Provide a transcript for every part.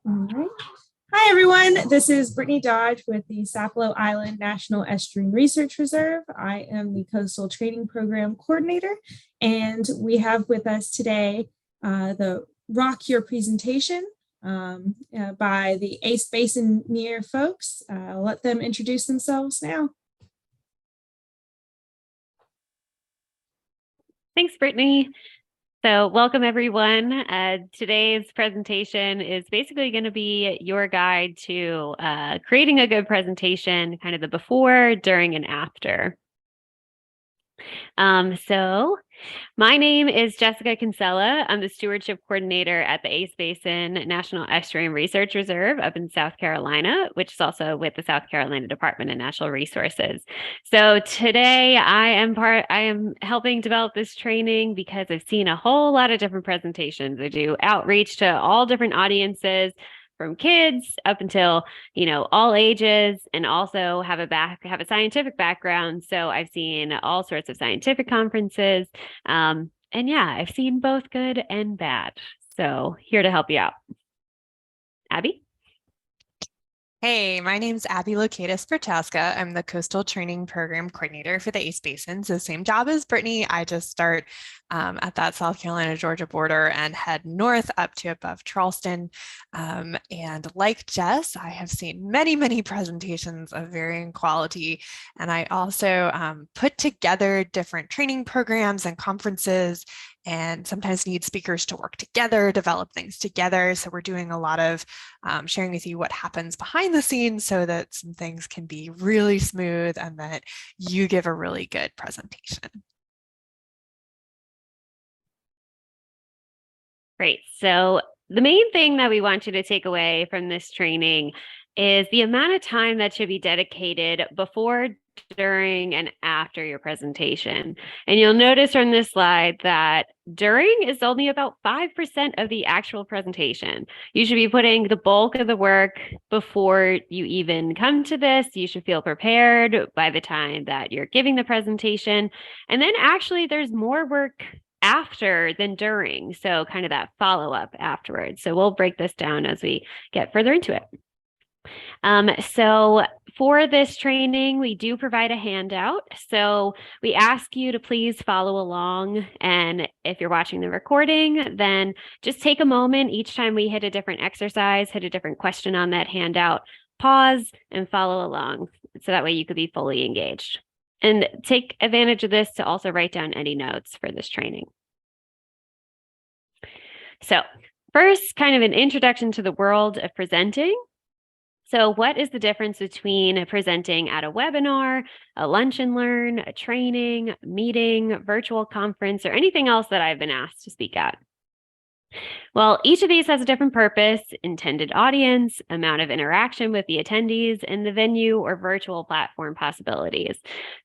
All right. Hi, everyone. This is Brittany Dodge with the Sapelo Island National Estuarine Research Reserve. I am the Coastal Training Program Coordinator, and we have with us today the Rock Your Presentation by the Basin NERR folks. I'll let them introduce themselves now. Thanks, Brittany. So welcome, everyone. Today's presentation is basically going to be your guide to creating a good presentation, kind of the before, during, and after. So my name is Jessica Kinsella. I'm the Stewardship Coordinator at the Basin National Estuarine Research Reserve up in South Carolina, which is also with the South Carolina Department of Natural Resources. So today I am helping develop this training because I've seen a whole lot of different presentations. I do outreach to all different audiences, from kids up until, all ages, and also have a scientific background. So I've seen all sorts of scientific conferences. And yeah, I've seen both good and bad. So here to help you out. Abby? Hey, my name's Abby Locatis Prochaska. I'm the Coastal Training Program Coordinator for the Basin. So same job as Brittany. I just start at that South Carolina-Georgia border and head north up to above Charleston. And like Jess, I have seen many, many presentations of varying quality. And I also put together different training programs and conferences, and sometimes need speakers to work together, develop things together. So we're doing a lot of sharing with you what happens behind the scenes so that some things can be really smooth and that you give a really good presentation. Great. So the main thing that we want you to take away from this training is the amount of time that should be dedicated before, during, and after your presentation. And you'll notice from this slide that during is only about 5% of the actual presentation. You should be putting the bulk of the work before you even come to this. You should feel prepared by the time that you're giving the presentation. And then actually there's more work after than during. So kind of that follow-up afterwards. So we'll break this down as we get further into it. So for this training, we do provide a handout. So we ask you to please follow along. And if you're watching the recording, then just take a moment each time we hit a different exercise, hit a different question on that handout, pause and follow along. So that way you could be fully engaged. And take advantage of this to also write down any notes for this training. So first, kind of an introduction to the world of presenting. So what is the difference between presenting at a webinar, a lunch and learn, a training, meeting, virtual conference, or anything else that I've been asked to speak at? Well, each of these has a different purpose, intended audience, amount of interaction with the attendees, and the venue or virtual platform possibilities.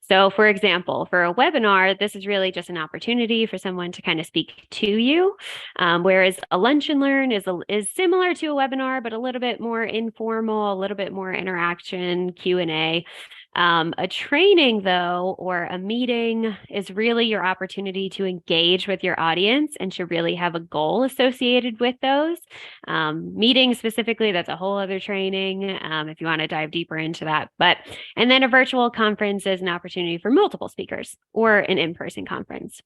So for example, for a webinar, this is really just an opportunity for someone to kind of speak to you, whereas a lunch and learn is similar to a webinar, but a little bit more informal, a little bit more interaction, Q&A. A training, though, or a meeting is really your opportunity to engage with your audience and should really have a goal associated with those. Meetings specifically, that's a whole other training if you want to dive deeper into that. And then a virtual conference is an opportunity for multiple speakers or an in-person conference.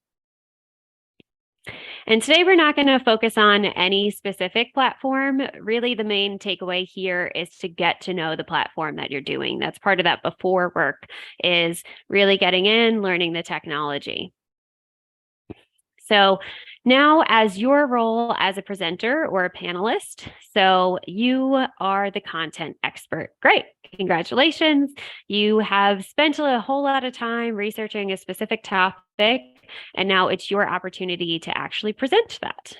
And today we're not going to focus on any specific platform. Really, the main takeaway here is to get to know the platform that you're doing. That's part of that before work, is really getting in, learning the technology. So now as your role as a presenter or a panelist, so you are the content expert. Great. Congratulations. You have spent a whole lot of time researching a specific topic, and now it's your opportunity to actually present that.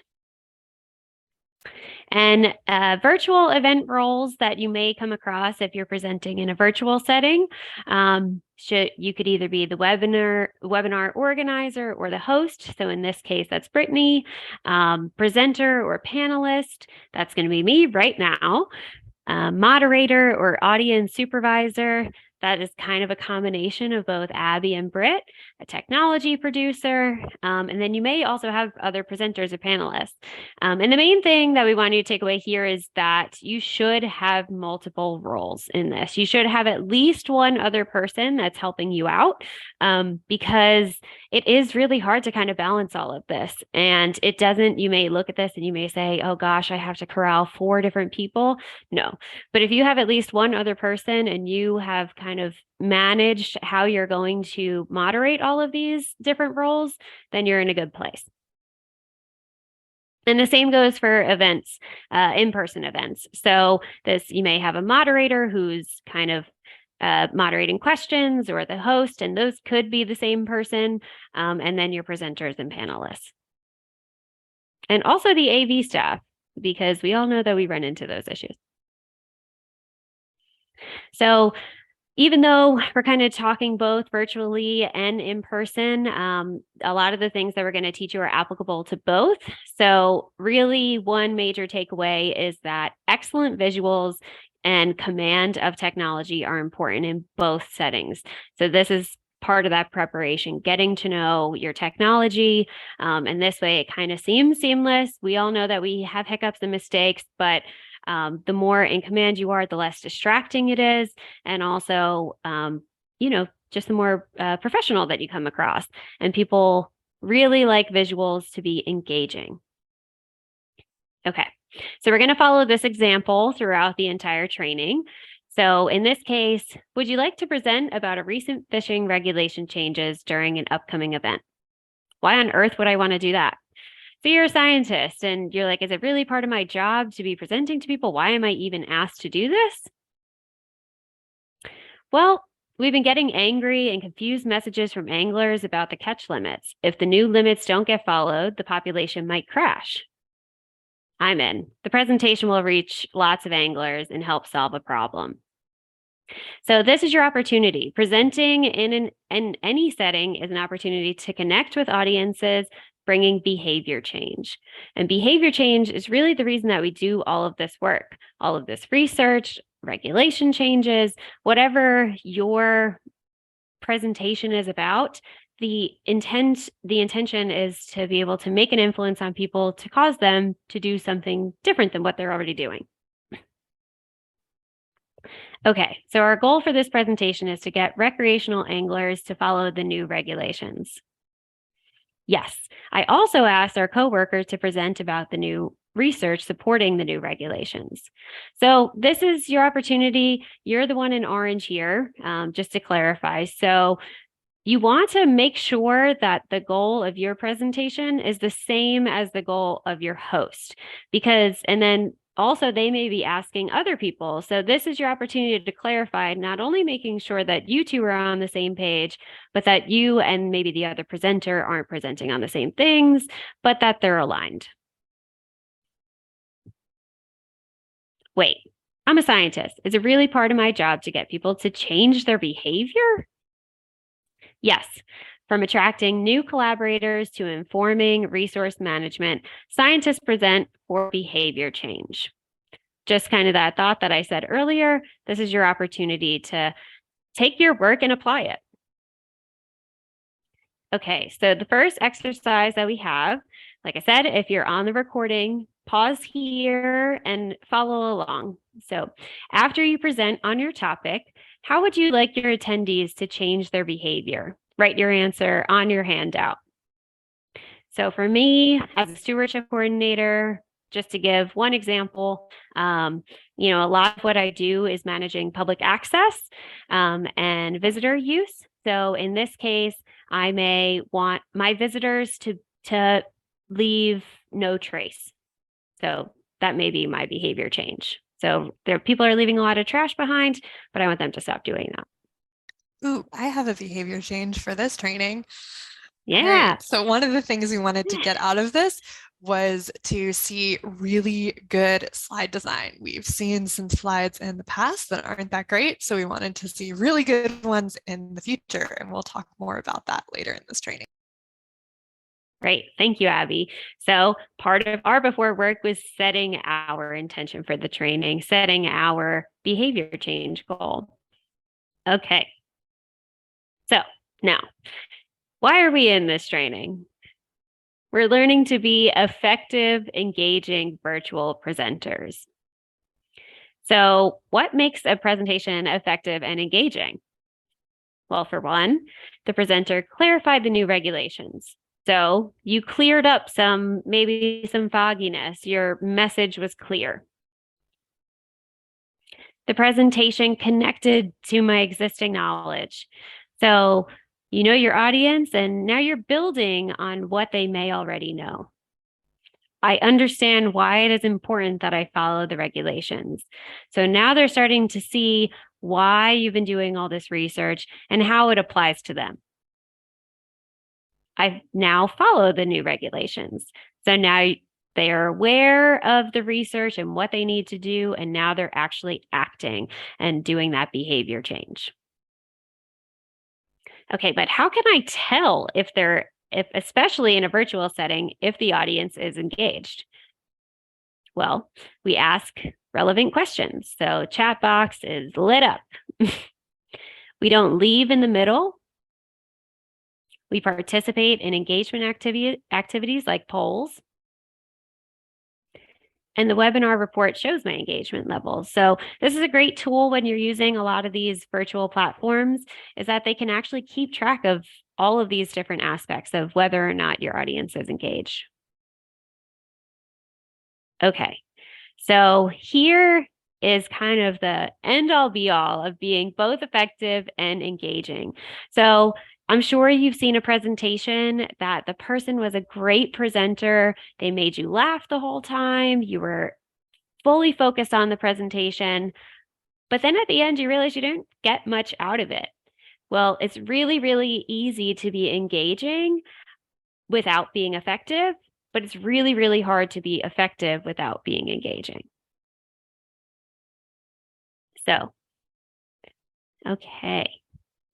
And virtual event roles that you may come across if you're presenting in a virtual setting, you could either be the webinar organizer or the host. So in this case, that's Brittany. Presenter or panelist, that's going to be me right now. Moderator or audience supervisor, That is kind of a combination of both Abby and Britt, a technology producer, and then you may also have other presenters or panelists. And the main thing that we want you to take away here is that you should have multiple roles in this. You should have at least one other person that's helping you out, because it is really hard to kind of balance all of this. And it doesn't, you may look at this and you may say, oh gosh, I have to corral 4 different people. No, but if you have at least one other person and you have kind of managed how you're going to moderate all of these different roles, then you're in a good place. And the same goes for events, in-person events. So you may have a moderator who's kind of moderating questions, or the host, and those could be the same person, and then your presenters and panelists. And also the AV staff, because we all know that we run into those issues. So even though we're kind of talking both virtually and in person, a lot of the things that we're going to teach you are applicable to both. So really, one major takeaway is that excellent visuals and command of technology are important in both settings. So this is part of that preparation, getting to know your technology. And this way it kind of seems seamless. We all know that we have hiccups and mistakes, but the more in command you are, the less distracting it is. And also, just the more professional that you come across. And people really like visuals to be engaging. Okay, so we're going to follow this example throughout the entire training. So in this case, would you like to present about a recent fishing regulation changes during an upcoming event? Why on earth would I want to do that? So you're a scientist and you're like, is it really part of my job to be presenting to people? Why am I even asked to do this? Well, we've been getting angry and confused messages from anglers about the catch limits. If the new limits don't get followed, the population might crash. I'm in. The presentation will reach lots of anglers and help solve a problem. So this is your opportunity. Presenting in any setting is an opportunity to connect with audiences, bringing behavior change. And behavior change is really the reason that we do all of this work, all of this research, regulation changes, whatever your presentation is about. The intention is to be able to make an influence on people to cause them to do something different than what they're already doing. Okay, so our goal for this presentation is to get recreational anglers to follow the new regulations. Yes, I also asked our coworkers to present about the new research supporting the new regulations. So this is your opportunity. You're the one in orange here, just to clarify. So you want to make sure that the goal of your presentation is the same as the goal of your host, and then also they may be asking other people. So this is your opportunity to clarify, not only making sure that you two are on the same page, but that you and maybe the other presenter aren't presenting on the same things, but that they're aligned. Wait, I'm a scientist. Is it really part of my job to get people to change their behavior? Yes, from attracting new collaborators to informing resource management, scientists present for behavior change. Just kind of that thought that I said earlier, this is your opportunity to take your work and apply it. Okay, so the first exercise that we have, like I said, if you're on the recording, pause here and follow along. So after you present on your topic, how would you like your attendees to change their behavior? Write your answer on your handout. So for me, as a stewardship coordinator, just to give one example, a lot of what I do is managing public access and visitor use. So in this case, I may want my visitors to leave no trace. So that may be my behavior change. So people are leaving a lot of trash behind, but I want them to stop doing that. Ooh, I have a behavior change for this training. Yeah. Right. So one of the things we wanted to get out of this was to see really good slide design. We've seen some slides in the past that aren't that great, so we wanted to see really good ones in the future, and we'll talk more about that later in this training. Great. Thank you, Abby. So part of our before work was setting our intention for the training, setting our behavior change goal. Okay. So now, why are we in this training? We're learning to be effective, engaging virtual presenters. So what makes a presentation effective and engaging? Well, for one, the presenter clarified the new regulations. So you cleared up maybe some fogginess. Your message was clear. The presentation connected to my existing knowledge. So you know your audience, and now you're building on what they may already know. I understand why it is important that I follow the regulations. So now they're starting to see why you've been doing all this research and how it applies to them. I now follow the new regulations. So now they are aware of the research and what they need to do, and now they're actually acting and doing that behavior change. Okay, but how can I tell if especially in a virtual setting, if the audience is engaged? Well, we ask relevant questions. So chat box is lit up. We don't leave in the middle. We participate in engagement activities like polls. And the webinar report shows my engagement levels. So this is a great tool when you're using a lot of these virtual platforms, is that they can actually keep track of all of these different aspects of whether or not your audience is engaged. Okay, so here is kind of the end all be all of being both effective and engaging. So I'm sure you've seen a presentation that the person was a great presenter. They made you laugh the whole time. You were fully focused on the presentation. But then at the end, you realize you didn't get much out of it. Well, it's really, really easy to be engaging without being effective, but it's really, really hard to be effective without being engaging. So, okay,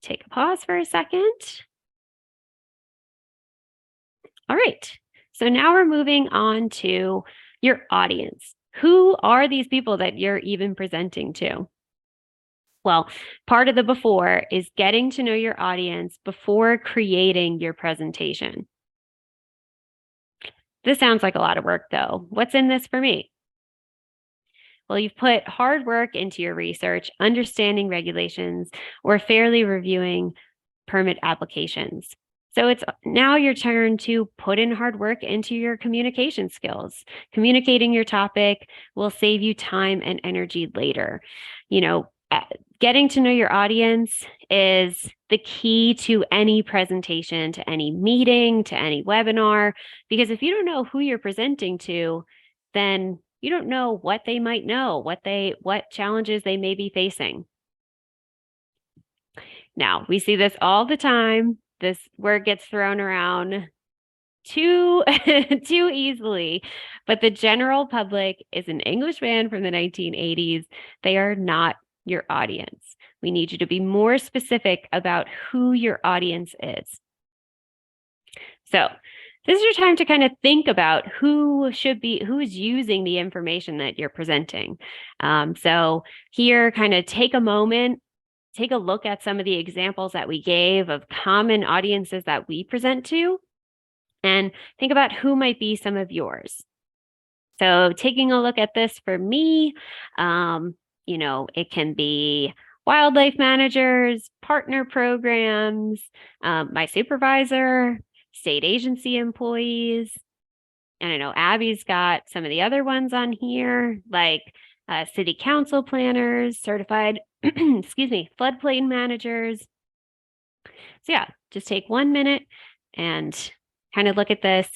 take a pause for a second. All right, so now we're moving on to your audience. Who are these people that you're even presenting to? Well, part of the before is getting to know your audience before creating your presentation. This sounds like a lot of work, though. What's in this for me? Well, you've put hard work into your research, understanding regulations, or fairly reviewing permit applications. So it's now your turn to put in hard work into your communication skills. Communicating your topic will save you time and energy later. Getting to know your audience is the key to any presentation, to any meeting, to any webinar, because if you don't know who you're presenting to, then you don't know what they might know, what challenges they may be facing. Now, we see this all the time. This word gets thrown around too easily, but the general public is an English band from the 1980s. They are not your audience. We need you to be more specific about who your audience is. So this is your time to kind of think about who is using the information that you're presenting. So here, kind of take a moment, take a look at some of the examples that we gave of common audiences that we present to, and think about who might be some of yours. So taking a look at this for me, it can be wildlife managers, partner programs, my supervisor, state agency employees. And I know Abby's got some of the other ones on here, like city council planners, certified, floodplain managers. So yeah, just take 1 minute and kind of look at this.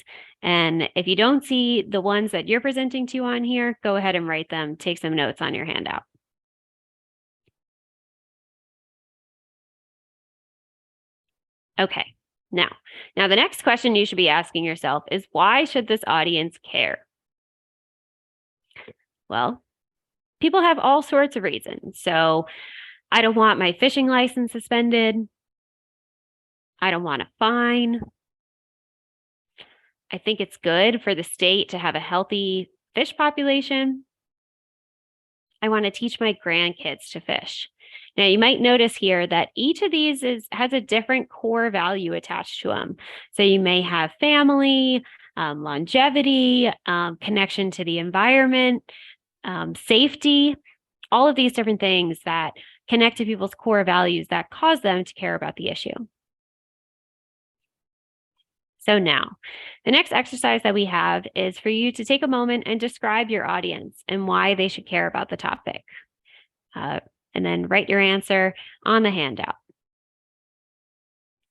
And if you don't see the ones that you're presenting to on here, go ahead and write them, take some notes on your handout. Okay, now the next question you should be asking yourself is, why should this audience care? Well, people have all sorts of reasons. So I don't want my fishing license suspended. I don't want a fine. I think it's good for the state to have a healthy fish population. I want to teach my grandkids to fish. Now, you might notice here that each of these has a different core value attached to them. So you may have family, longevity, connection to the environment, safety, all of these different things that connect to people's core values that cause them to care about the issue. So now, the next exercise that we have is for you to take a moment and describe your audience and why they should care about the topic. And then write your answer on the handout.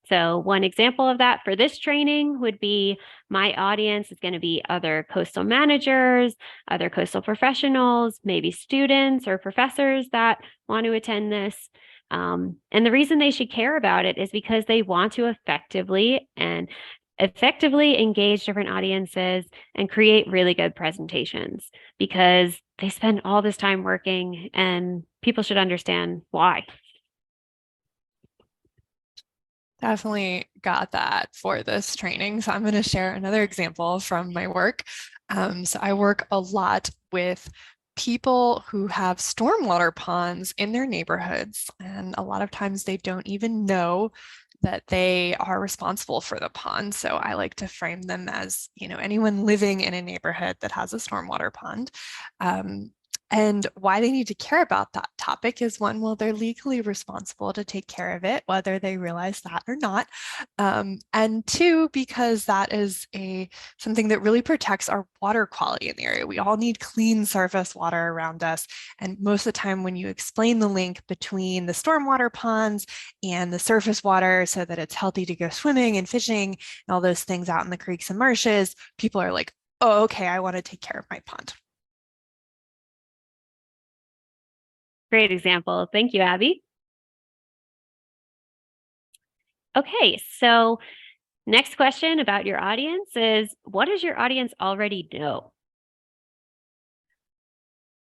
So one example of that for this training would be my audience is going to be other coastal managers, other coastal professionals, maybe students or professors that want to attend this. And the reason they should care about it is because they want to effectively engage different audiences and create really good presentations because they spend all this time working and people should understand why. Definitely got that for this training. So I'm going to share another example from my work. So I work a lot with people who have stormwater ponds in their neighborhoods, and a lot of times they don't even know that they are responsible for the pond. So I like to frame them as, anyone living in a neighborhood that has a stormwater pond. And why they need to care about that topic is one, well, they're legally responsible to take care of it, whether they realize that or not. And two, because that is something that really protects our water quality in the area. We all need clean surface water around us. And most of the time when you explain the link between the stormwater ponds and the surface water so that it's healthy to go swimming and fishing and all those things out in the creeks and marshes, people are like, oh, okay, I want to take care of my pond. Great example. Thank you, Abby. Okay, so next question about your audience is, what does your audience already know?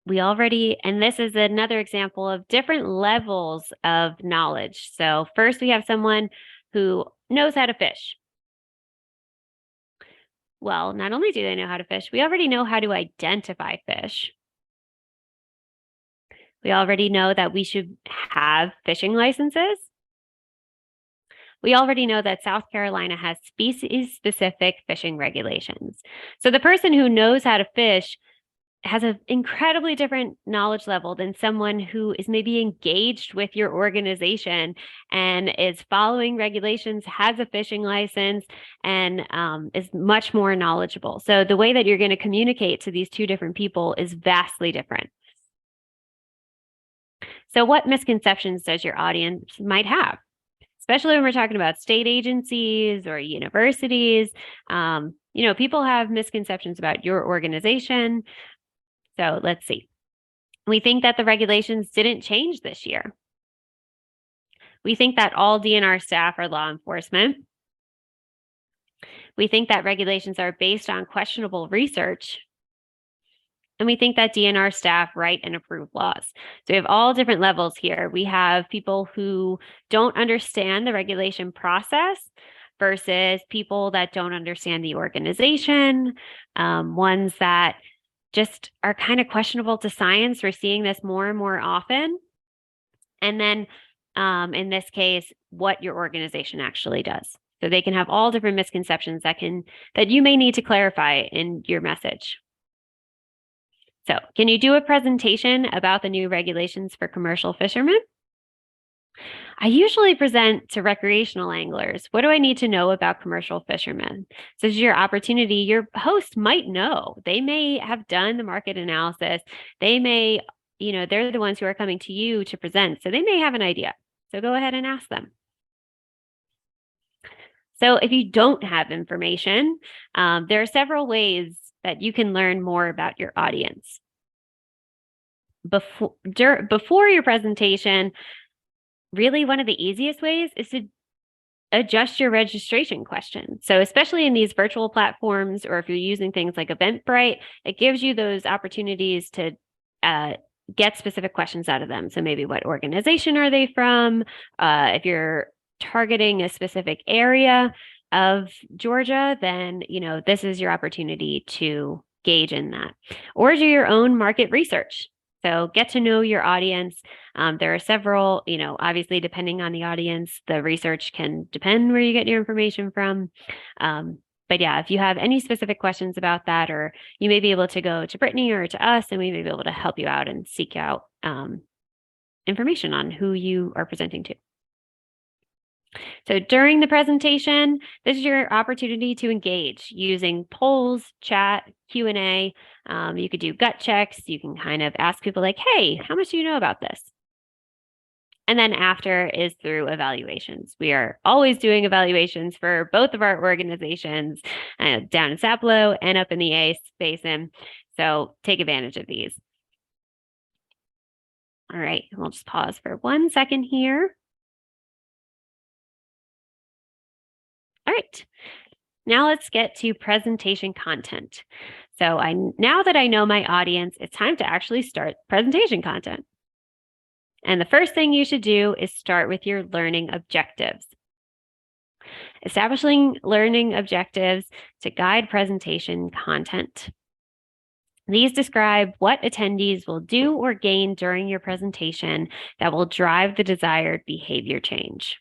And this is another example of different levels of knowledge. So first we have someone who knows how to fish. Well, not only do they know how to fish, we already know how to identify fish. We already know that we should have fishing licenses. We already know that South Carolina has species-specific fishing regulations. So the person who knows how to fish has an incredibly different knowledge level than someone who is maybe engaged with your organization and is following regulations, has a fishing license, and is much more knowledgeable. So the way that you're going to communicate to these two different people is vastly different. So what misconceptions does your audience might have? Especially when we're talking about state agencies or universities, people have misconceptions about your organization. So let's see. We think that the regulations didn't change this year. We think that all DNR staff are law enforcement. We think that regulations are based on questionable research. And we think that DNR staff write and approve laws. So we have all different levels here. We have people who don't understand the regulation process versus people that don't understand the organization, ones that just are kind of questionable to science. We're seeing this more and more often. And then in this case, what your organization actually does. So they can have all different misconceptions that you may need to clarify in your message. So can you do a presentation about the new regulations for commercial fishermen? I usually present to recreational anglers. What do I need to know about commercial fishermen? So this is your opportunity. Your host might know. They may have done the market analysis. They may, they're the ones who are coming to you to present. So they may have an idea. So go ahead and ask them. So if you don't have information, there are several ways that you can learn more about your audience. Before your presentation, really one of the easiest ways is to adjust your registration questions. So especially in these virtual platforms, or if you're using things like Eventbrite, it gives you those opportunities to get specific questions out of them. So maybe what organization are they from? If you're targeting a specific area of Georgia, then this is your opportunity to gauge in that. Or do your own market research. So get to know your audience. There are several, obviously depending on the audience, the research can depend where you get your information from. But yeah, if you have any specific questions about that, or you may be able to go to Brittany or to us, and we may be able to help you out and seek out information on who you are presenting to. So during the presentation, this is your opportunity to engage using polls, chat, Q&A. You could do gut checks. You can kind of ask people like, hey, how much do you know about this? And then after is through evaluations. We are always doing evaluations for both of our organizations down in Sapelo and up in the Basin. So take advantage of these. All right, we'll just pause for 1 second here. All right, now let's get to presentation content. So now that I know my audience, it's time to actually start presentation content. And the first thing you should do is start with your learning objectives. Establishing learning objectives to guide presentation content. These describe what attendees will do or gain during your presentation that will drive the desired behavior change.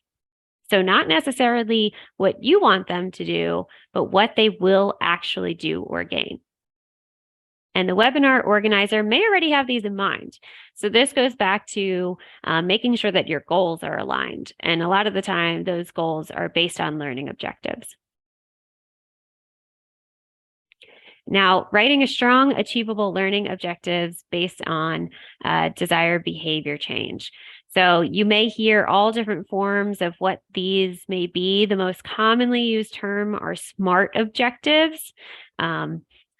So not necessarily what you want them to do, but what they will actually do or gain. And the webinar organizer may already have these in mind. So this goes back to making sure that your goals are aligned. And a lot of the time, those goals are based on learning objectives. Now, writing a strong, achievable learning objectives based on desired behavior change. So you may hear all different forms of what these may be. The most commonly used term are SMART objectives.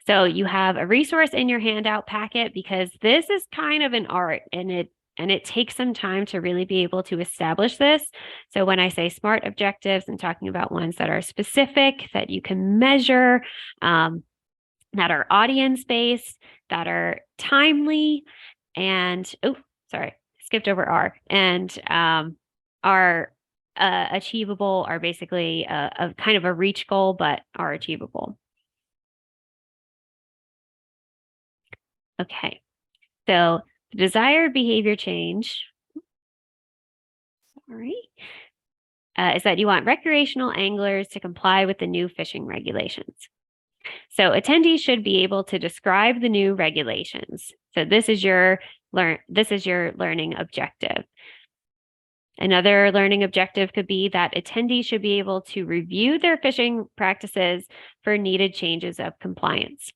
So you have a resource in your handout packet because this is kind of an art and it takes some time to really be able to establish this. So when I say SMART objectives, I'm talking about ones that are specific, that you can measure, that are audience-based, that are timely, and, skipped over R, and are achievable, are basically a kind of a reach goal, but are achievable. Okay, so the desired behavior change, is that you want recreational anglers to comply with the new fishing regulations. So attendees should be able to describe the new regulations. So this is your learning objective. Another learning objective could be that attendees should be able to review their fishing practices for needed changes of compliance.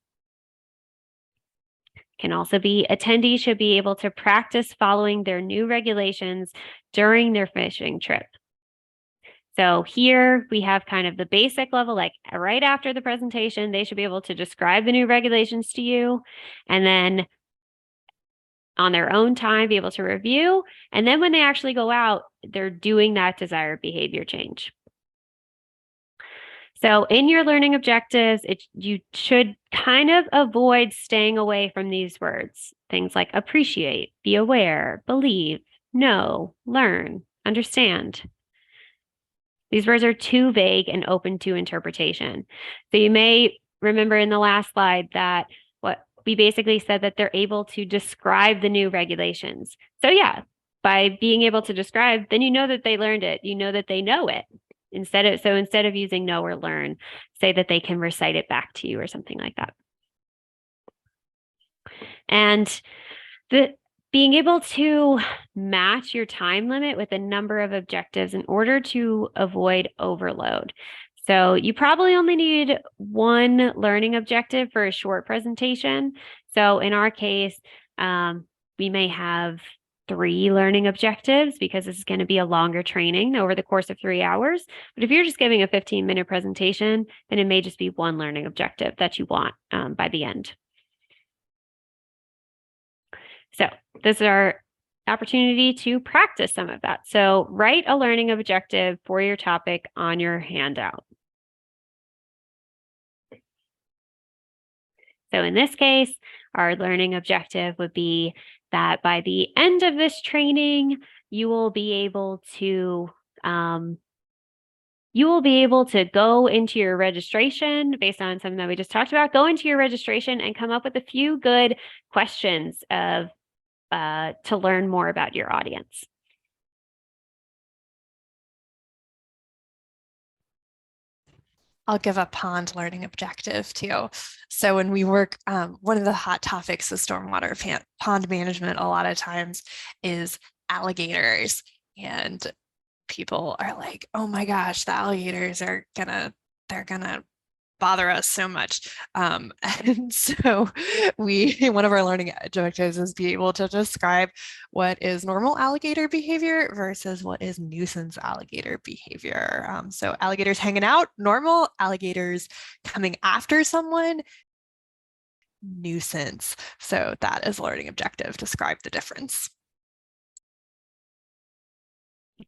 Can also be attendees should be able to practice following their new regulations during their fishing trip. So here we have kind of the basic level, like right after the presentation, they should be able to describe the new regulations to you, and then on their own time, be able to review. And then when they actually go out, they're doing that desired behavior change. So in your learning objectives, you should kind of avoid staying away from these words. Things like appreciate, be aware, believe, know, learn, understand. These words are too vague and open to interpretation. So you may remember in the last slide that what we basically said that they're able to describe the new regulations. So yeah, by being able to describe, then you know that they learned it. You know that they know it. Instead of using know or learn, say that they can recite it back to you or something like that. And being able to match your time limit with a number of objectives in order to avoid overload. So you probably only need one learning objective for a short presentation. So in our case, we may have 3 learning objectives because this is going to be a longer training over the course of 3 hours. But if you're just giving a 15-minute presentation, then it may just be one learning objective that you want by the end. So this is our opportunity to practice some of that. So write a learning objective for your topic on your handout. So in this case, our learning objective would be that by the end of this training, you will be able to go into your registration based on something that we just talked about. Go into your registration and come up with a few good questions of to learn more about your audience. I'll give a pond learning objective too. So when we work, one of the hot topics of stormwater pond management a lot of times is alligators. And people are like, oh my gosh, the alligators are they're gonna bother us so much. And so one of our learning objectives is be able to describe what is normal alligator behavior versus what is nuisance alligator behavior. So alligators hanging out, normal; alligators coming after someone, nuisance. So that is a learning objective, describe the difference.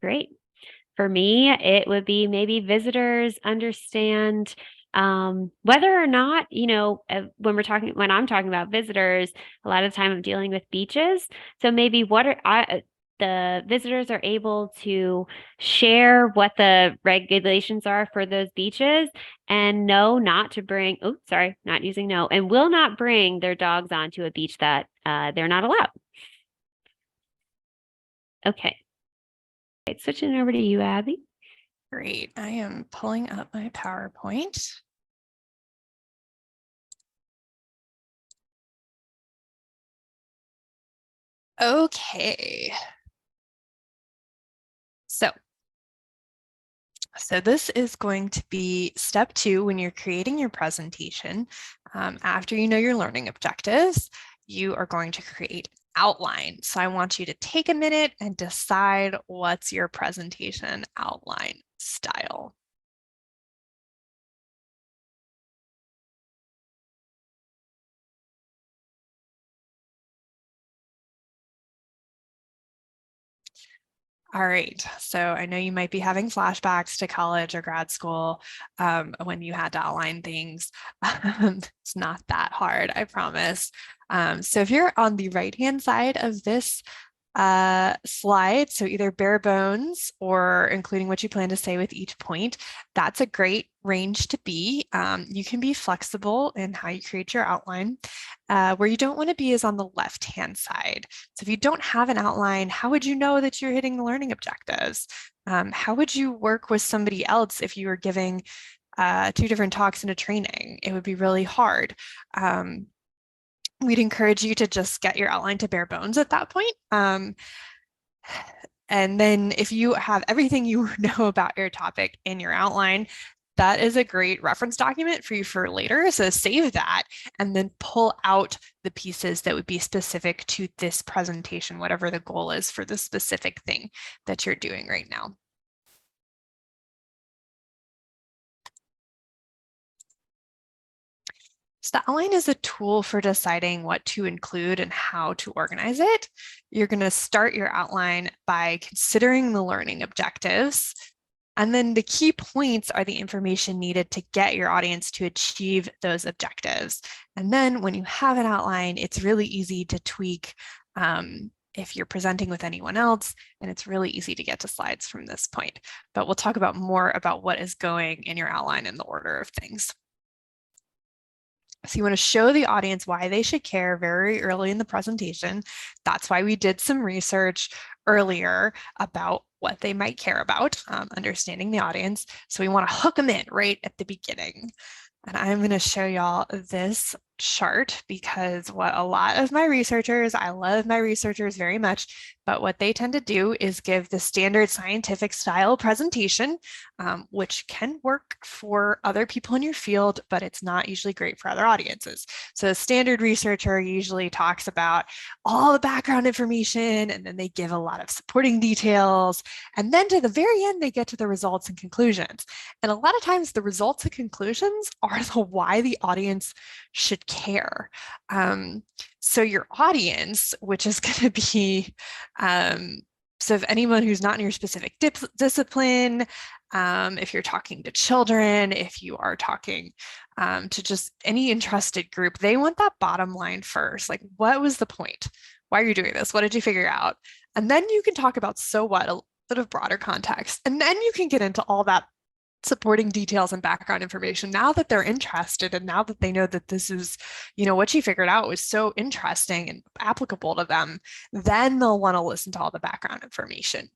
Great. For me, it would be maybe visitors understand whether or not, when I'm talking about visitors, a lot of the time I'm dealing with beaches. So maybe the visitors are able to share what the regulations are for those beaches and know not to bring, not using no, and will not bring their dogs onto a beach that they're not allowed. Okay. Right, switching over to you, Abby. Great. I am pulling up my PowerPoint. Okay. So this is going to be step 2 when you're creating your presentation. After you know your learning objectives, you are going to create outline. So I want you to take a minute and decide what's your presentation outline style. All right, so I know you might be having flashbacks to college or grad school when you had to outline things. It's not that hard, I promise. So if you're on the right-hand side of this slide, so either bare bones or including what you plan to say with each point, that's a great range to be. You can be flexible in how you create your outline. Where you don't want to be is on the left-hand side. So if you don't have an outline, how would you know that you're hitting the learning objectives? How would you work with somebody else if you were giving 2 different talks in a training? It would be really hard. We'd encourage you to just get your outline to bare bones at that point. And then if you have everything you know about your topic in your outline, that is a great reference document for you for later. So save that and then pull out the pieces that would be specific to this presentation, whatever the goal is for the specific thing that you're doing right now. So the outline is a tool for deciding what to include and how to organize it. You're going to start your outline by considering the learning objectives. And then the key points are the information needed to get your audience to achieve those objectives. And then when you have an outline, it's really easy to tweak if you're presenting with anyone else, and it's really easy to get to slides from this point. But we'll talk about more about what is going in your outline in the order of things. So you want to show the audience why they should care very early in the presentation. That's why we did some research earlier about what they might care about, understanding the audience. So we want to hook them in right at the beginning. And I'm going to show y'all this chart because what a lot of my researchers, I love my researchers very much, but what they tend to do is give the standard scientific style presentation, which can work for other people in your field, but it's not usually great for other audiences. So a standard researcher usually talks about all the background information, and then they give a lot of supporting details. And then to the very end, they get to the results and conclusions. And a lot of times the results and conclusions are the why the audience should care. So your audience, which is going to be, so if anyone who's not in your specific discipline, if you're talking to children, if you are talking to just any interested group, they want that bottom line first. Like, what was the point? Why are you doing this? What did you figure out? And then you can talk about so what, a bit of broader context. And then you can get into all that supporting details and background information. Now that they're interested and now that they know that this is, what she figured out was so interesting and applicable to them, then they'll want to listen to all the background information.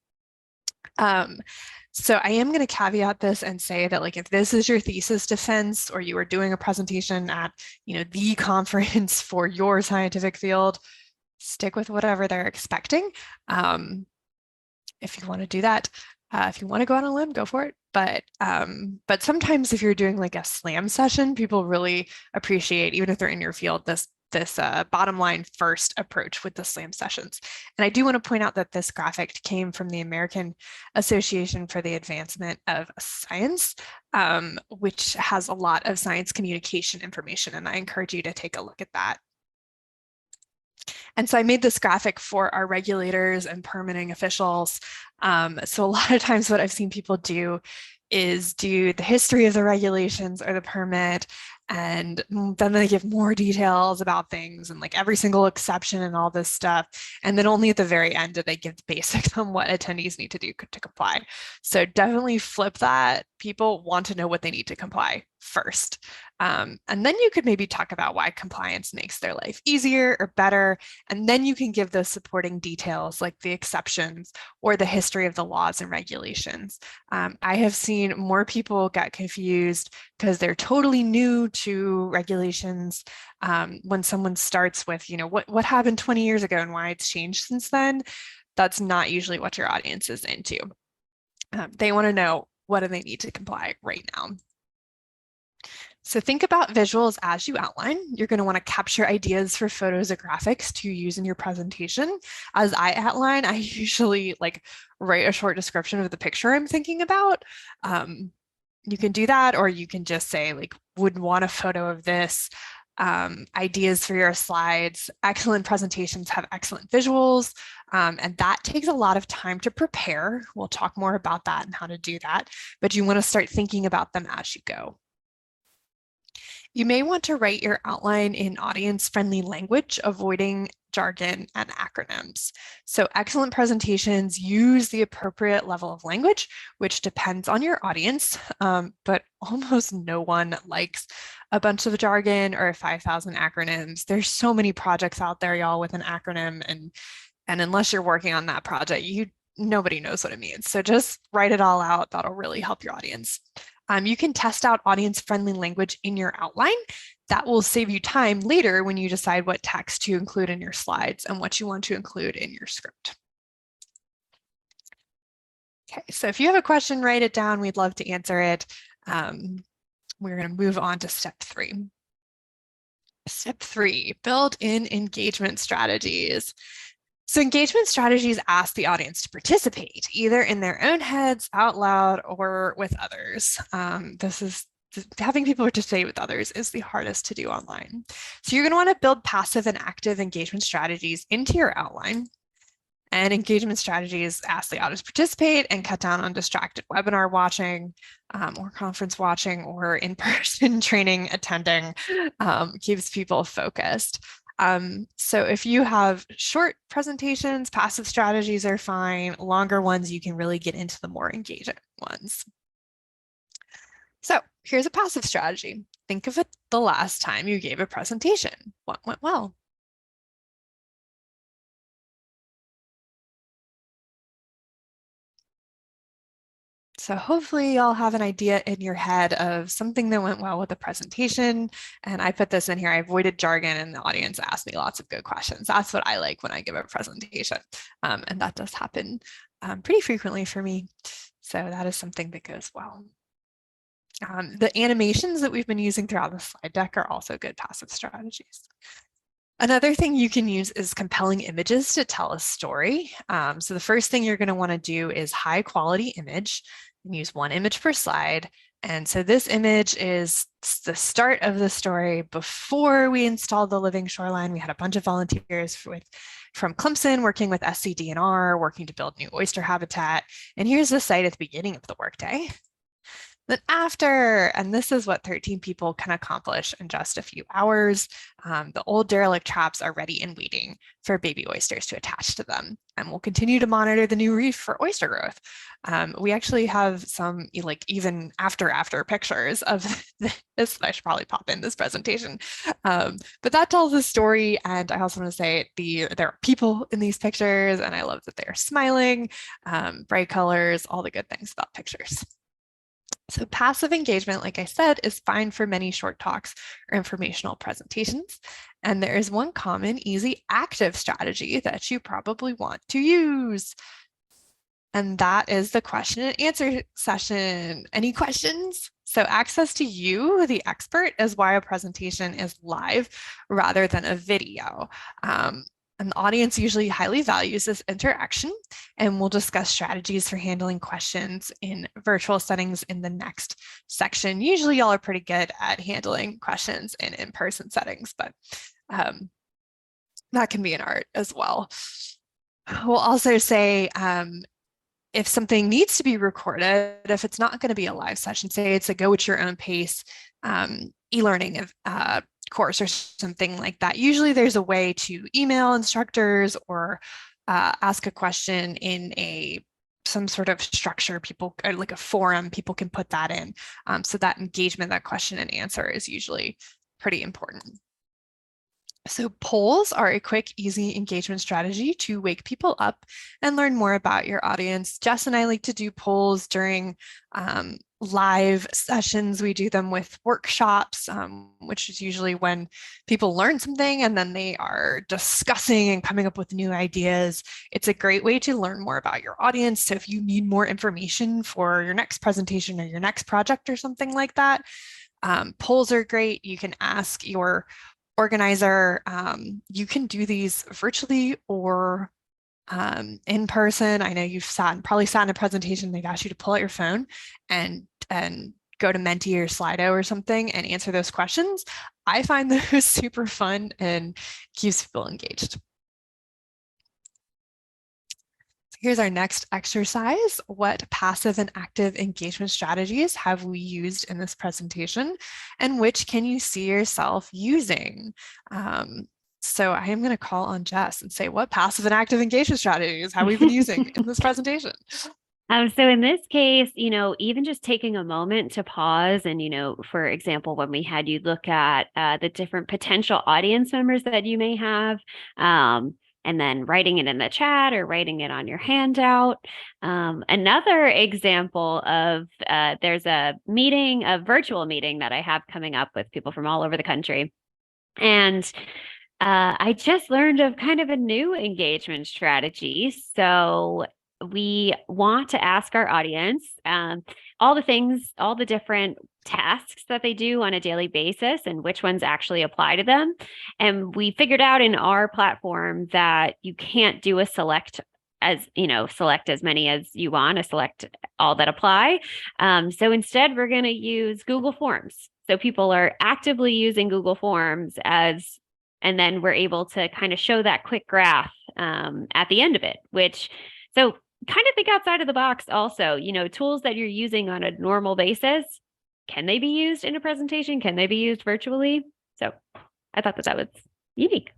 So I am going to caveat this and say that, like, if this is your thesis defense or you are doing a presentation at, the conference for your scientific field, stick with whatever they're expecting. If you want to do that, if you want to go on a limb, go for it. But sometimes if you're doing like a slam session, people really appreciate, even if they're in your field, this bottom line first approach with the slam sessions. And I do want to point out that this graphic came from the American Association for the Advancement of Science, which has a lot of science communication information, and I encourage you to take a look at that. And so I made this graphic for our regulators and permitting officials. So a lot of times what I've seen people do is do the history of the regulations or the permit, and then they give more details about things and like every single exception and all this stuff. And then only at the very end do they give the basics on what attendees need to do to comply. So definitely flip that. People want to know what they need to comply first. And then you could maybe talk about why compliance makes their life easier or better. And then you can give those supporting details like the exceptions or the history of the laws and regulations. I have seen more people get confused because they're totally new to regulations. When someone starts with, what happened 20 years ago and why it's changed since then, that's not usually what your audience is into. They want to know, what do they need to comply right now? So think about visuals as you outline. You're going to want to capture ideas for photos or graphics to use in your presentation. As I outline, I usually write a short description of the picture I'm thinking about. You can do that, or you can just say would want a photo of this. Ideas for your slides. Excellent presentations have excellent visuals, and that takes a lot of time to prepare. We'll talk more about that and how to do that, but you want to start thinking about them as you go. You may want to write your outline in audience-friendly language, avoiding jargon and acronyms. So excellent presentations use the appropriate level of language, which depends on your audience, but almost no one likes a bunch of jargon or 5,000 acronyms. There's so many projects out there, y'all, with an acronym, and unless you're working on that project, nobody knows what it means. So just write it all out. That'll really help your audience. You can test out audience-friendly language in your outline. That will save you time later when you decide what text to include in your slides and what you want to include in your script. Okay, so if you have a question, write it down. We'd love to answer it. We're going to move on to step 3. Step 3, build in engagement strategies. So engagement strategies ask the audience to participate, either in their own heads, out loud, or with others. Having people participate with others is the hardest to do online. So you're going to want to build passive and active engagement strategies into your outline. And engagement strategies ask the audience to participate and cut down on distracted webinar watching, or conference watching, or in-person training attending. Keeps people focused. So if you have short presentations, passive strategies are fine. Longer ones, you can really get into the more engaging ones. So here's a passive strategy. Think of it the last time you gave a presentation. What went well? So hopefully y'all have an idea in your head of something that went well with the presentation. And I put this in here. I avoided jargon and the audience asked me lots of good questions. That's what I like when I give a presentation. And that does happen pretty frequently for me. So that is something that goes well. The animations that we've been using throughout the slide deck are also good passive strategies. Another thing you can use is compelling images to tell a story. So the first thing you're going to want to do is high quality image, and use 1 image per slide. And so this image is the start of the story before we installed the living shoreline. We had a bunch of volunteers from Clemson working with SCDNR, working to build new oyster habitat. And here's the site at the beginning of the workday. Then after, and this is what 13 people can accomplish in just a few hours, the old derelict traps are ready and waiting for baby oysters to attach to them. And we'll continue to monitor the new reef for oyster growth. We actually have some like even after pictures of this that I should probably pop in this presentation. But that tells the story. And I also want to say there are people in these pictures, and I love that they're smiling, bright colors, all the good things about pictures. So passive engagement, like I said, is fine for many short talks or informational presentations. And there is one common, easy, active strategy that you probably want to use. And that is the question and answer session. Any questions? So access to you, the expert, is why a presentation is live rather than a video. And the audience usually highly values this interaction, and we'll discuss strategies for handling questions in virtual settings in the next section. Usually y'all are pretty good at handling questions in in-person settings, but that can be an art as well. We'll also say if something needs to be recorded, if it's not going to be a live session, say it's a go at your own pace e-learning course or something like that. Usually there's a way to email instructors or ask a question in some sort of structure, people like a forum, people can put that in. So that engagement, that question and answer is usually pretty important. So polls are a quick, easy engagement strategy to wake people up and learn more about your audience. Jess and I like to do polls during live sessions. We do them with workshops, which is usually when people learn something and then they are discussing and coming up with new ideas. It's a great way to learn more about your audience. So if you need more information for your next presentation or your next project or something like that, polls are great. You can ask your organizer. You can do these virtually or in person. I know you've probably sat in a presentation, they've asked you to pull out your phone and go to Menti or Slido or something and answer those questions. I find those super fun and keeps people engaged. Here's our next exercise. What passive and active engagement strategies have we used in this presentation, and which can you see yourself using? So I am going to call on Jess and say, what passive and active engagement strategies have we been using in this presentation? So in this case, even just taking a moment to pause and, for example, when we had you look at the different potential audience members that you may have, and then writing it in the chat or writing it on your handout. Another example of there's a virtual meeting that I have coming up with people from all over the country. And I just learned of kind of a new engagement strategy. So we want to ask our audience all the different tasks that they do on a daily basis and which ones actually apply to them. And we figured out in our platform that you can't do a select as many as you want, a select all that apply. So instead, we're going to use Google Forms. So people are actively using Google Forms and then we're able to kind of show that quick graph at the end of it, so kind of think outside of the box also, tools that you're using on a normal basis, can they be used in a presentation? Can they be used virtually? So I thought that was unique.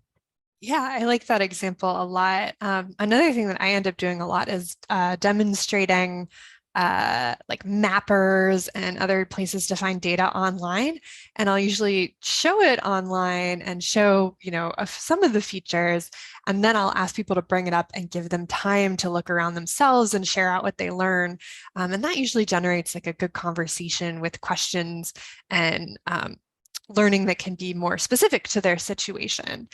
Yeah, I like that example a lot. Another thing that I end up doing a lot is demonstrating like mappers and other places to find data online. And I'll usually show it online and show, some of the features. And then I'll ask people to bring it up and give them time to look around themselves and share out what they learn. And that usually generates like a good conversation with questions and learning that can be more specific to their situation.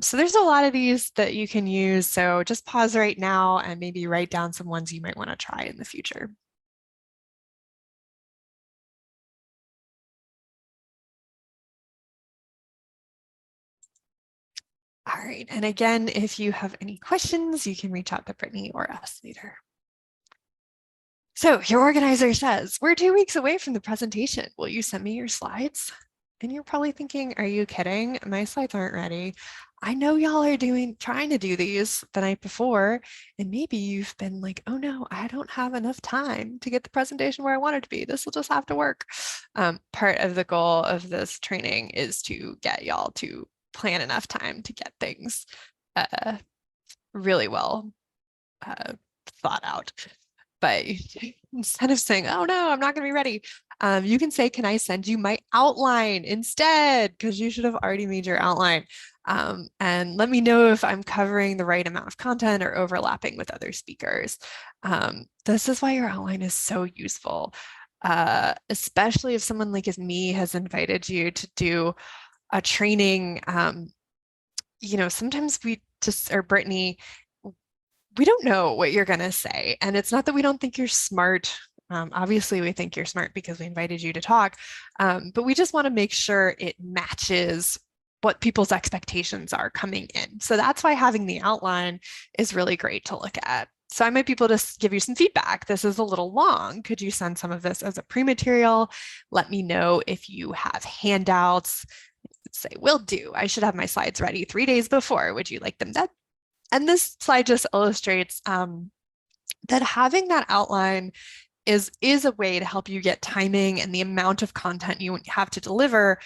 So there's a lot of these that you can use. So just pause right now and maybe write down some ones you might want to try in the future. All right, and again, if you have any questions, you can reach out to Brittany or us later. So your organizer says, we're 2 weeks away from the presentation. Will you send me your slides? And you're probably thinking, are you kidding? My slides aren't ready. I know y'all are trying to do these the night before, and maybe you've been like, oh no, I don't have enough time to get the presentation where I want it to be. This will just have to work. Part of the goal of this training is to get y'all to plan enough time to get things really well thought out. But instead of saying, oh no, I'm not going to be ready, you can say, can I send you my outline instead? Because you should have already made your outline. And let me know if I'm covering the right amount of content or overlapping with other speakers. This is why your outline is so useful, especially if someone like me has invited you to do a training. Sometimes or Brittany, we don't know what you're going to say. And it's not that we don't think you're smart. Obviously, we think you're smart because we invited you to talk, but we just want to make sure it matches what people's expectations are coming in. So that's why having the outline is really great to look at. So I might be able to give you some feedback. This is a little long. Could you send some of this as a pre-material? Let me know if you have handouts. Say, will do. I should have my slides ready 3 days before. Would you like them done? And this slide just illustrates that having that outline is a way to help you get timing and the amount of content you have to deliver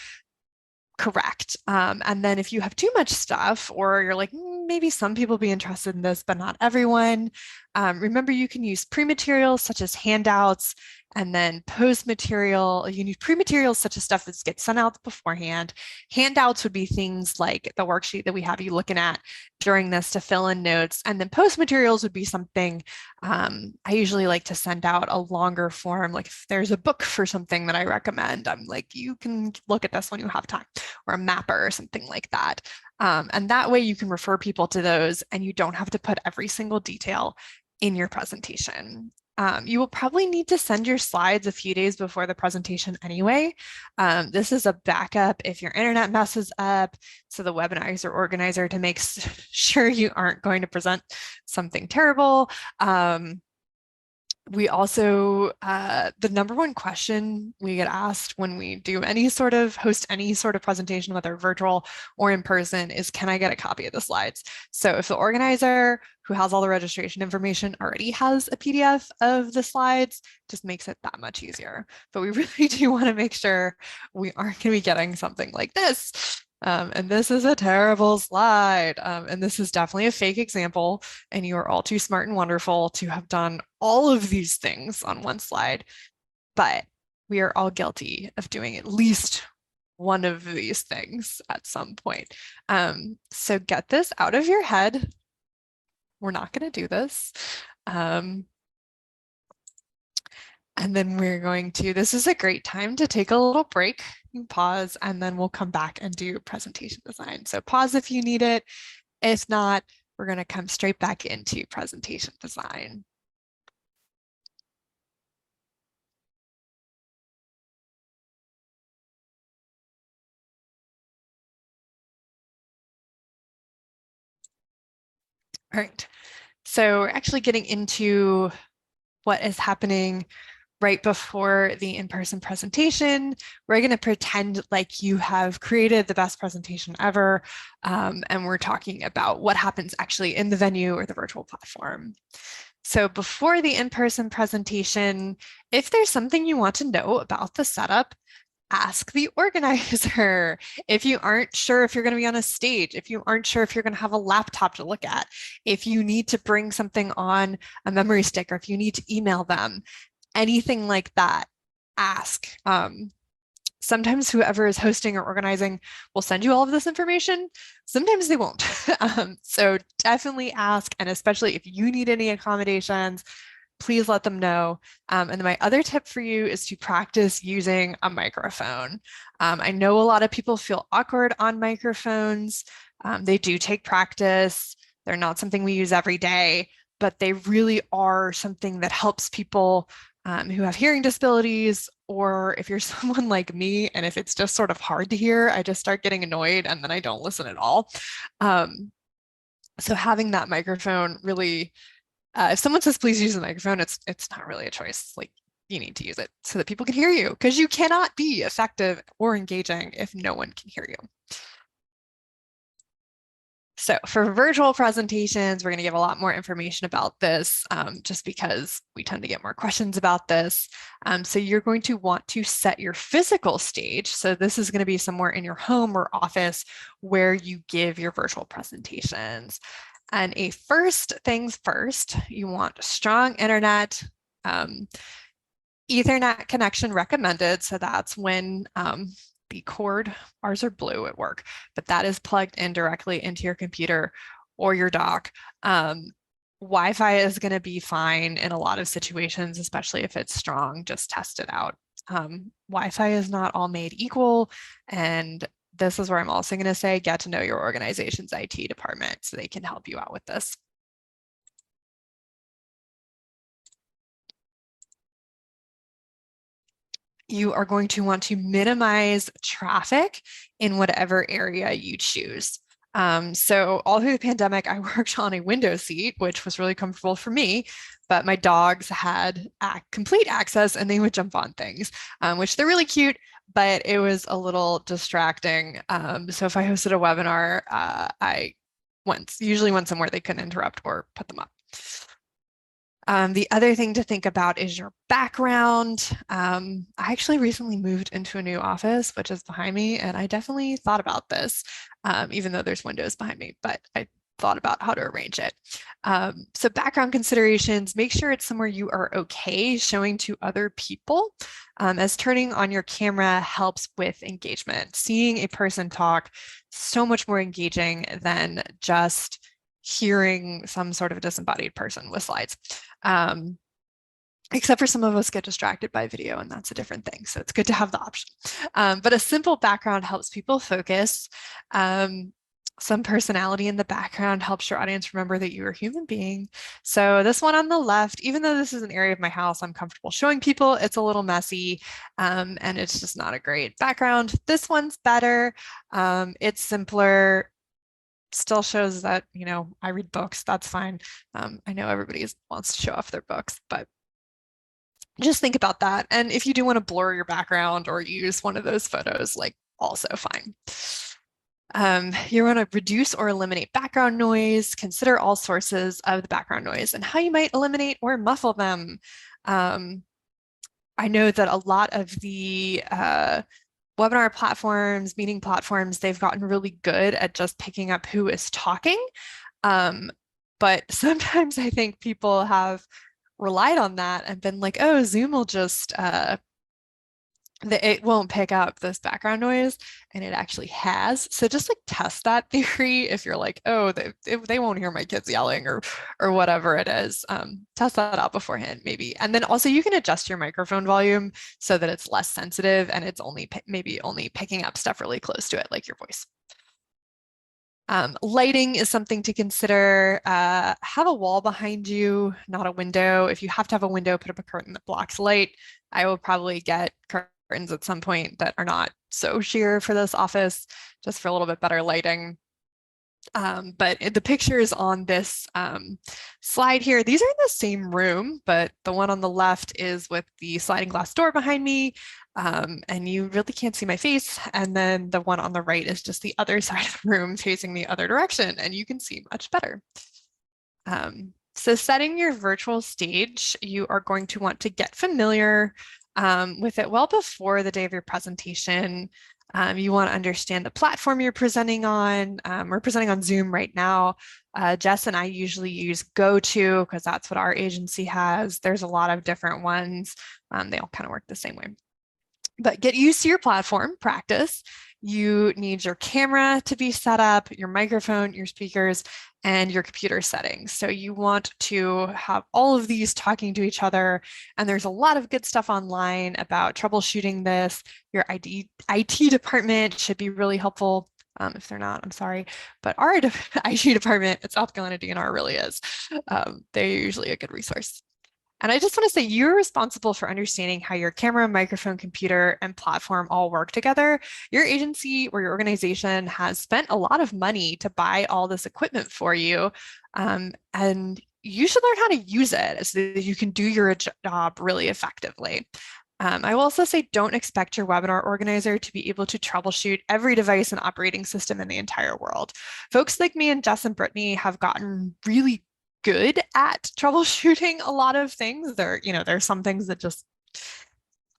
correct. And then if you have too much stuff, or you're like, maybe some people be interested in this, but not everyone, remember you can use pre-materials such as handouts, and then post material. You need pre-materials such as stuff that gets sent out beforehand. Handouts would be things like the worksheet that we have you looking at during this to fill in notes. And then post materials would be something I usually like to send out a longer form. Like if there's a book for something that I recommend, I'm like, you can look at this when you have time, or a mapper or something like that. And that way you can refer people to those and you don't have to put every single detail in your presentation. You will probably need to send your slides a few days before the presentation anyway. This is a backup if your internet messes up, so the webinar organizer to make sure you aren't going to present something terrible. We also, the number one question we get asked when we do host any sort of presentation, whether virtual or in person, is, can I get a copy of the slides? So if the organizer who has all the registration information already has a PDF of the slides, just makes it that much easier. But we really do want to make sure we aren't going to be getting something like this. And this is a terrible slide. And this is definitely a fake example. And you are all too smart and wonderful to have done all of these things on one slide. But we are all guilty of doing at least one of these things at some point. So get this out of your head. We're not going to do this. And then we're going to, this is a great time to take a little break, pause, and then we'll come back and do presentation design. So pause if you need it. If not, we're going to come straight back into presentation design. All right, so we're actually getting into what is happening right before the in-person presentation. We're going to pretend like you have created the best presentation ever, and we're talking about what happens actually in the venue or the virtual platform. So before the in-person presentation, if there's something you want to know about the setup, ask the organizer. If you aren't sure if you're going to be on a stage, if you aren't sure if you're going to have a laptop to look at, if you need to bring something on a memory stick, or if you need to email them, anything like that, ask. Sometimes whoever is hosting or organizing will send you all of this information. Sometimes they won't. So definitely ask. And especially if you need any accommodations, please let them know. And then my other tip for you is to practice using a microphone. I know a lot of people feel awkward on microphones. They do take practice. They're not something we use every day, but they really are something that helps people who have hearing disabilities, or if you're someone like me, and if it's just sort of hard to hear, I just start getting annoyed and then I don't listen at all. So having that microphone really, if someone says, please use the microphone, it's not really a choice. Like, you need to use it so that people can hear you, because you cannot be effective or engaging if no one can hear you. So for virtual presentations, we're going to give a lot more information about this just because we tend to get more questions about this. So you're going to want to set your physical stage. So this is going to be somewhere in your home or office where you give your virtual presentations. And a first things first, you want strong internet, Ethernet connection recommended. So that's when the cord, ours are blue at work, but that is plugged in directly into your computer or your dock. Wi-Fi is going to be fine in a lot of situations, especially if it's strong. Just test it out. Wi-Fi is not all made equal. And this is where I'm also going to say, get to know your organization's IT department so they can help you out with this. You are going to want to minimize traffic in whatever area you choose. So all through the pandemic, I worked on a window seat, which was really comfortable for me, but my dogs had complete access and they would jump on things, which they're really cute, but it was a little distracting. So if I hosted a webinar, I usually went somewhere they couldn't interrupt or put them up. The other thing to think about is your background. I actually recently moved into a new office, which is behind me, and I definitely thought about this, even though there's windows behind me, but I thought about how to arrange it. So background considerations, make sure it's somewhere you are okay showing to other people, as turning on your camera helps with engagement. Seeing a person talk, so much more engaging than just hearing some sort of disembodied person with slides. Except for some of us get distracted by video, and that's a different thing. So it's good to have the option. But a simple background helps people focus. Some personality in the background helps your audience remember that you're a human being. So this one on the left, even though this is an area of my house I'm comfortable showing people, it's a little messy, and it's just not a great background. This one's better. It's simpler. Still shows that, you know, I read books, that's fine. I know everybody wants to show off their books, but just think about that. And if you do want to blur your background or use one of those photos, like also fine. You want to reduce or eliminate background noise, consider all sources of the background noise and how you might eliminate or muffle them. I know that a lot of the webinar platforms, meeting platforms, they've gotten really good at just picking up who is talking. But sometimes I think people have relied on that and been like, oh, Zoom will just, it won't pick up this background noise, and it actually has. So just like test that theory. If you're like, oh, they won't hear my kids yelling or whatever it is, test that out beforehand maybe. And then also you can adjust your microphone volume so that it's less sensitive and it's maybe only picking up stuff really close to it, like your voice. Lighting is something to consider. Have a wall behind you, not a window. If you have to have a window, put up a curtain that blocks light. I will probably get curtains at some point that are not so sheer for this office, just for a little bit better lighting. But the pictures on this slide here, these are in the same room, but the one on the left is with the sliding glass door behind me, and you really can't see my face. And then the one on the right is just the other side of the room facing the other direction, and you can see much better. So setting your virtual stage, you are going to want to get familiar with it well before the day of your presentation. You want to understand the platform you're presenting on. We're presenting on Zoom right now. Jess and I usually use GoTo because that's what our agency has. There's a lot of different ones. They all kind of work the same way. But get used to your platform, practice. You need your camera to be set up, your microphone, your speakers, and your computer settings. So you want to have all of these talking to each other. And there's a lot of good stuff online about troubleshooting this. Your IT department should be really helpful. If they're not, I'm sorry. But our IT department at South Carolina DNR really is. They're usually a good resource. And I just want to say you're responsible for understanding how your camera, microphone, computer, and platform all work together. Your agency or your organization has spent a lot of money to buy all this equipment for you. And you should learn how to use it so that you can do your job really effectively. I will also say don't expect your webinar organizer to be able to troubleshoot every device and operating system in the entire world. Folks like me and Jess and Brittany have gotten really good at troubleshooting a lot of things. There's some things that just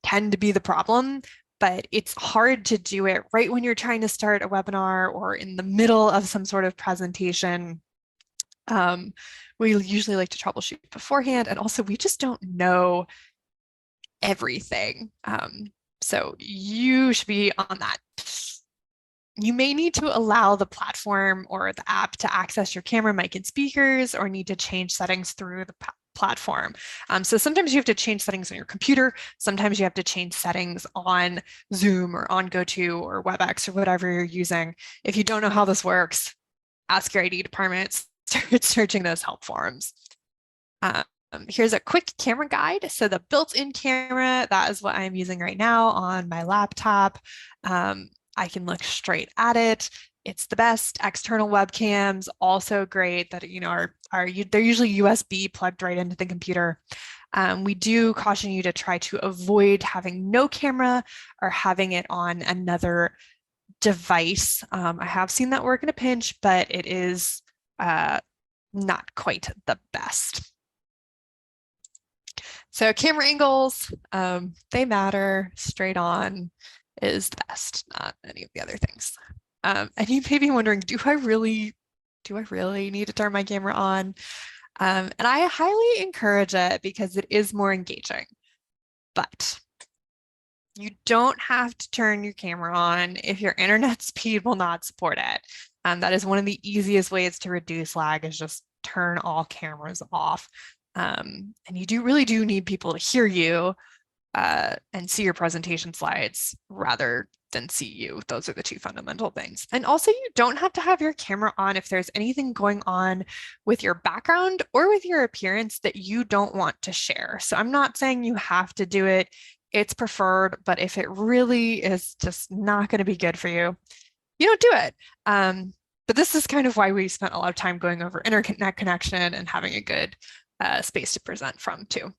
tend to be the problem, but it's hard to do it right when you're trying to start a webinar or in the middle of some sort of presentation. We usually like to troubleshoot beforehand, and also we just don't know everything. So you should be on that. You may need to allow the platform or the app to access your camera, mic, and speakers, or need to change settings through the platform. So sometimes you have to change settings on your computer. Sometimes you have to change settings on Zoom or on GoTo or WebEx or whatever you're using. If you don't know how this works, ask your IT department, start searching those help forums. Here's a quick camera guide. So the built-in camera, that is what I'm using right now on my laptop. I can look straight at it. It's the best. External webcams, also great that, they're usually USB plugged right into the computer. We do caution you to try to avoid having no camera or having it on another device. I have seen that work in a pinch, but it is not quite the best. So camera angles, they matter. Straight on is the best, not any of the other things. And you may be wondering, do I really need to turn my camera on? And I highly encourage it because it is more engaging. But you don't have to turn your camera on if your internet speed will not support it. That is one of the easiest ways to reduce lag, is just turn all cameras off. And you really do need people to hear you and see your presentation slides rather than see you. Those are the two fundamental things. And also, you don't have to have your camera on if there's anything going on with your background or with your appearance that you don't want to share. So I'm not saying you have to do it. It's preferred, but if it really is just not going to be good for you, you don't do it. But this is kind of why we spent a lot of time going over internet connection and having a good space to present from too.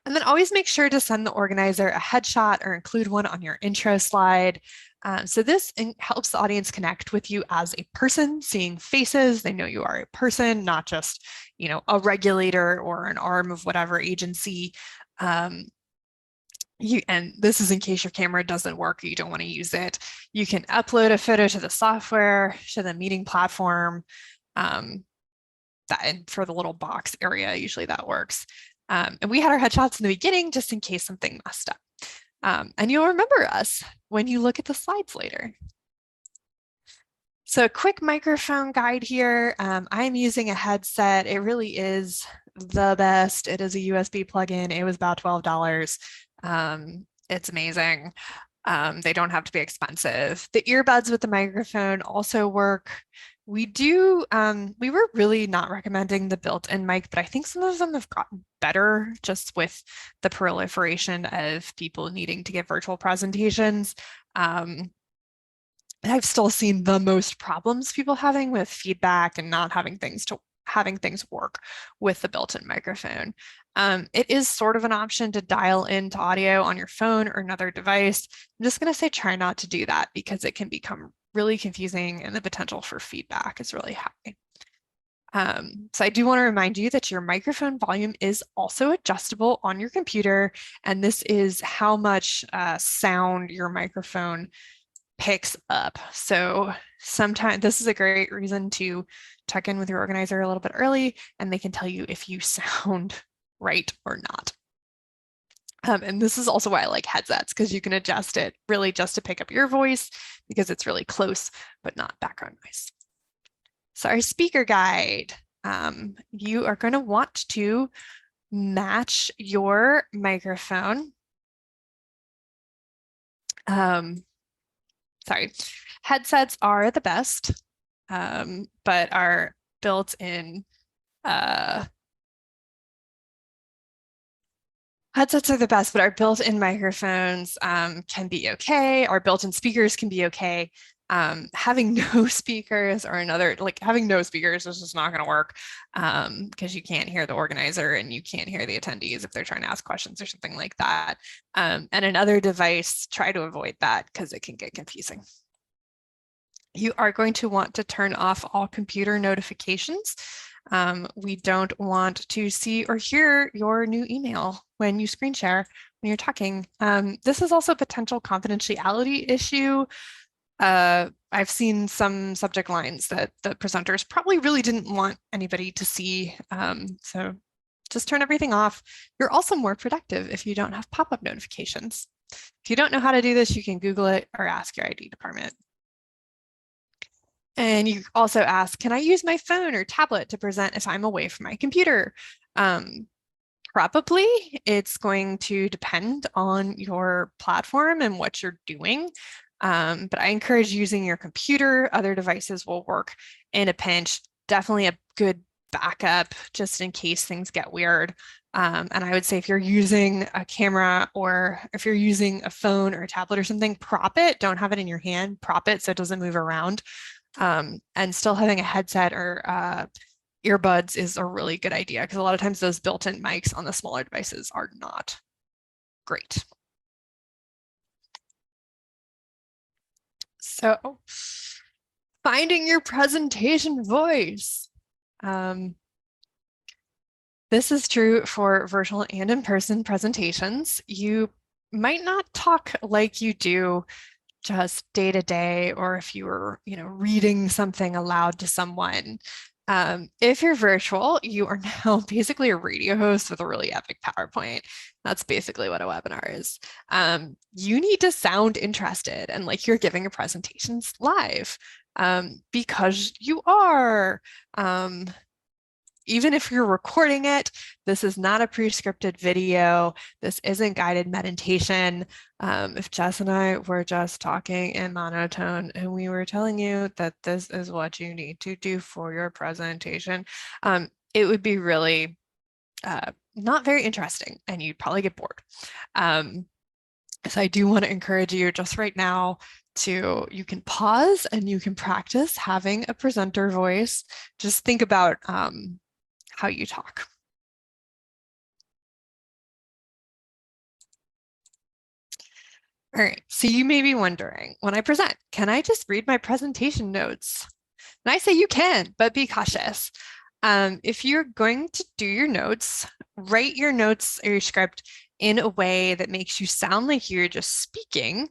And then always make sure to send the organizer a headshot or include one on your intro slide. So this helps the audience connect with you as a person, seeing faces. They know you are a person, not just, a regulator or an arm of whatever agency. And this is in case your camera doesn't work or you don't want to use it. You can upload a photo to the software, to the meeting platform. And for the little box area, usually that works. And we had our headshots in the beginning just in case something messed up. And you'll remember us when you look at the slides later. So a quick microphone guide here. I'm using a headset. It really is the best. It is a USB plug-in. It was about $12. It's amazing. They don't have to be expensive. The earbuds with the microphone also work. We were really not recommending the built-in mic, but I think some of them have gotten better just with the proliferation of people needing to give virtual presentations. I've still seen the most problems people having with feedback and not having things work with the built-in microphone. It is sort of an option to dial into audio on your phone or another device. I'm just going to say try not to do that because it can become really confusing and the potential for feedback is really high. So I do want to remind you that your microphone volume is also adjustable on your computer, and this is how much sound your microphone picks up. So sometimes this is a great reason to check in with your organizer a little bit early, and they can tell you if you sound right or not. And this is also why I like headsets, because you can adjust it really just to pick up your voice because it's really close, but not background noise. So our speaker guide, you are going to want to match your microphone. Headsets are the best, but our built-in headsets are the best, but our built-in microphones can be okay. Our built-in speakers can be okay. Having no speakers or having no speakers is just not going to work because you can't hear the organizer and you can't hear the attendees if they're trying to ask questions or something like that. And another device, try to avoid that because it can get confusing. You are going to want to turn off all computer notifications. We don't want to see or hear your new email when you screen share, when you're talking. This is also a potential confidentiality issue. I've seen some subject lines that the presenters probably really didn't want anybody to see. So just turn everything off. You're also more productive if you don't have pop-up notifications. If you don't know how to do this, you can Google it or ask your IT department. And you also ask, can I use my phone or tablet to present if I'm away from my computer? Probably. It's going to depend on your platform and what you're doing. But I encourage using your computer. Other devices will work in a pinch. Definitely a good backup just in case things get weird. And I would say if you're using a camera or if you're using a phone or a tablet or something, prop it. Don't have it in your hand. Prop it so it doesn't move around. And still having a headset or earbuds is a really good idea because a lot of times those built-in mics on the smaller devices are not great. So finding your presentation voice. This is true for virtual and in-person presentations. You might not talk like you do just day to day, or if you were, reading something aloud to someone. If you're virtual, you are now basically a radio host with a really epic PowerPoint. That's basically what a webinar is. You need to sound interested and like you're giving a presentation live because you are. Even if you're recording it, this is not a pre-scripted video. This isn't guided meditation. If Jess and I were just talking in monotone and we were telling you that this is what you need to do for your presentation, it would be really not very interesting and you'd probably get bored. So I do want to encourage you just right now you can pause and you can practice having a presenter voice. Just think about how you talk. All right, so you may be wondering, when I present, can I just read my presentation notes? And I say you can, but be cautious. If you're going to do your notes, write your notes or your script in a way that makes you sound like you're just speaking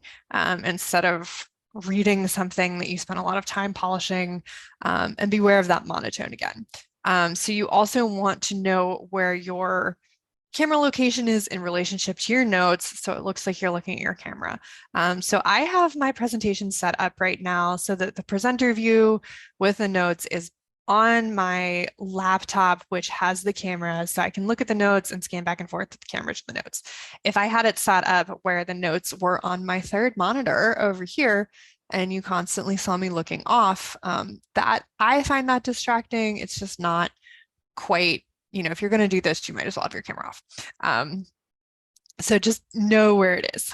instead of reading something that you spent a lot of time polishing, and beware of that monotone again. So you also want to know where your camera location is in relationship to your notes, so it looks like you're looking at your camera. So I have my presentation set up right now so that the presenter view with the notes is on my laptop, which has the camera, so I can look at the notes and scan back and forth with the camera to the notes. If I had it set up where the notes were on my third monitor over here, and you constantly saw me looking off, that I find that distracting. It's just not quite, if you're going to do this, you might as well have your camera off. So just know where it is.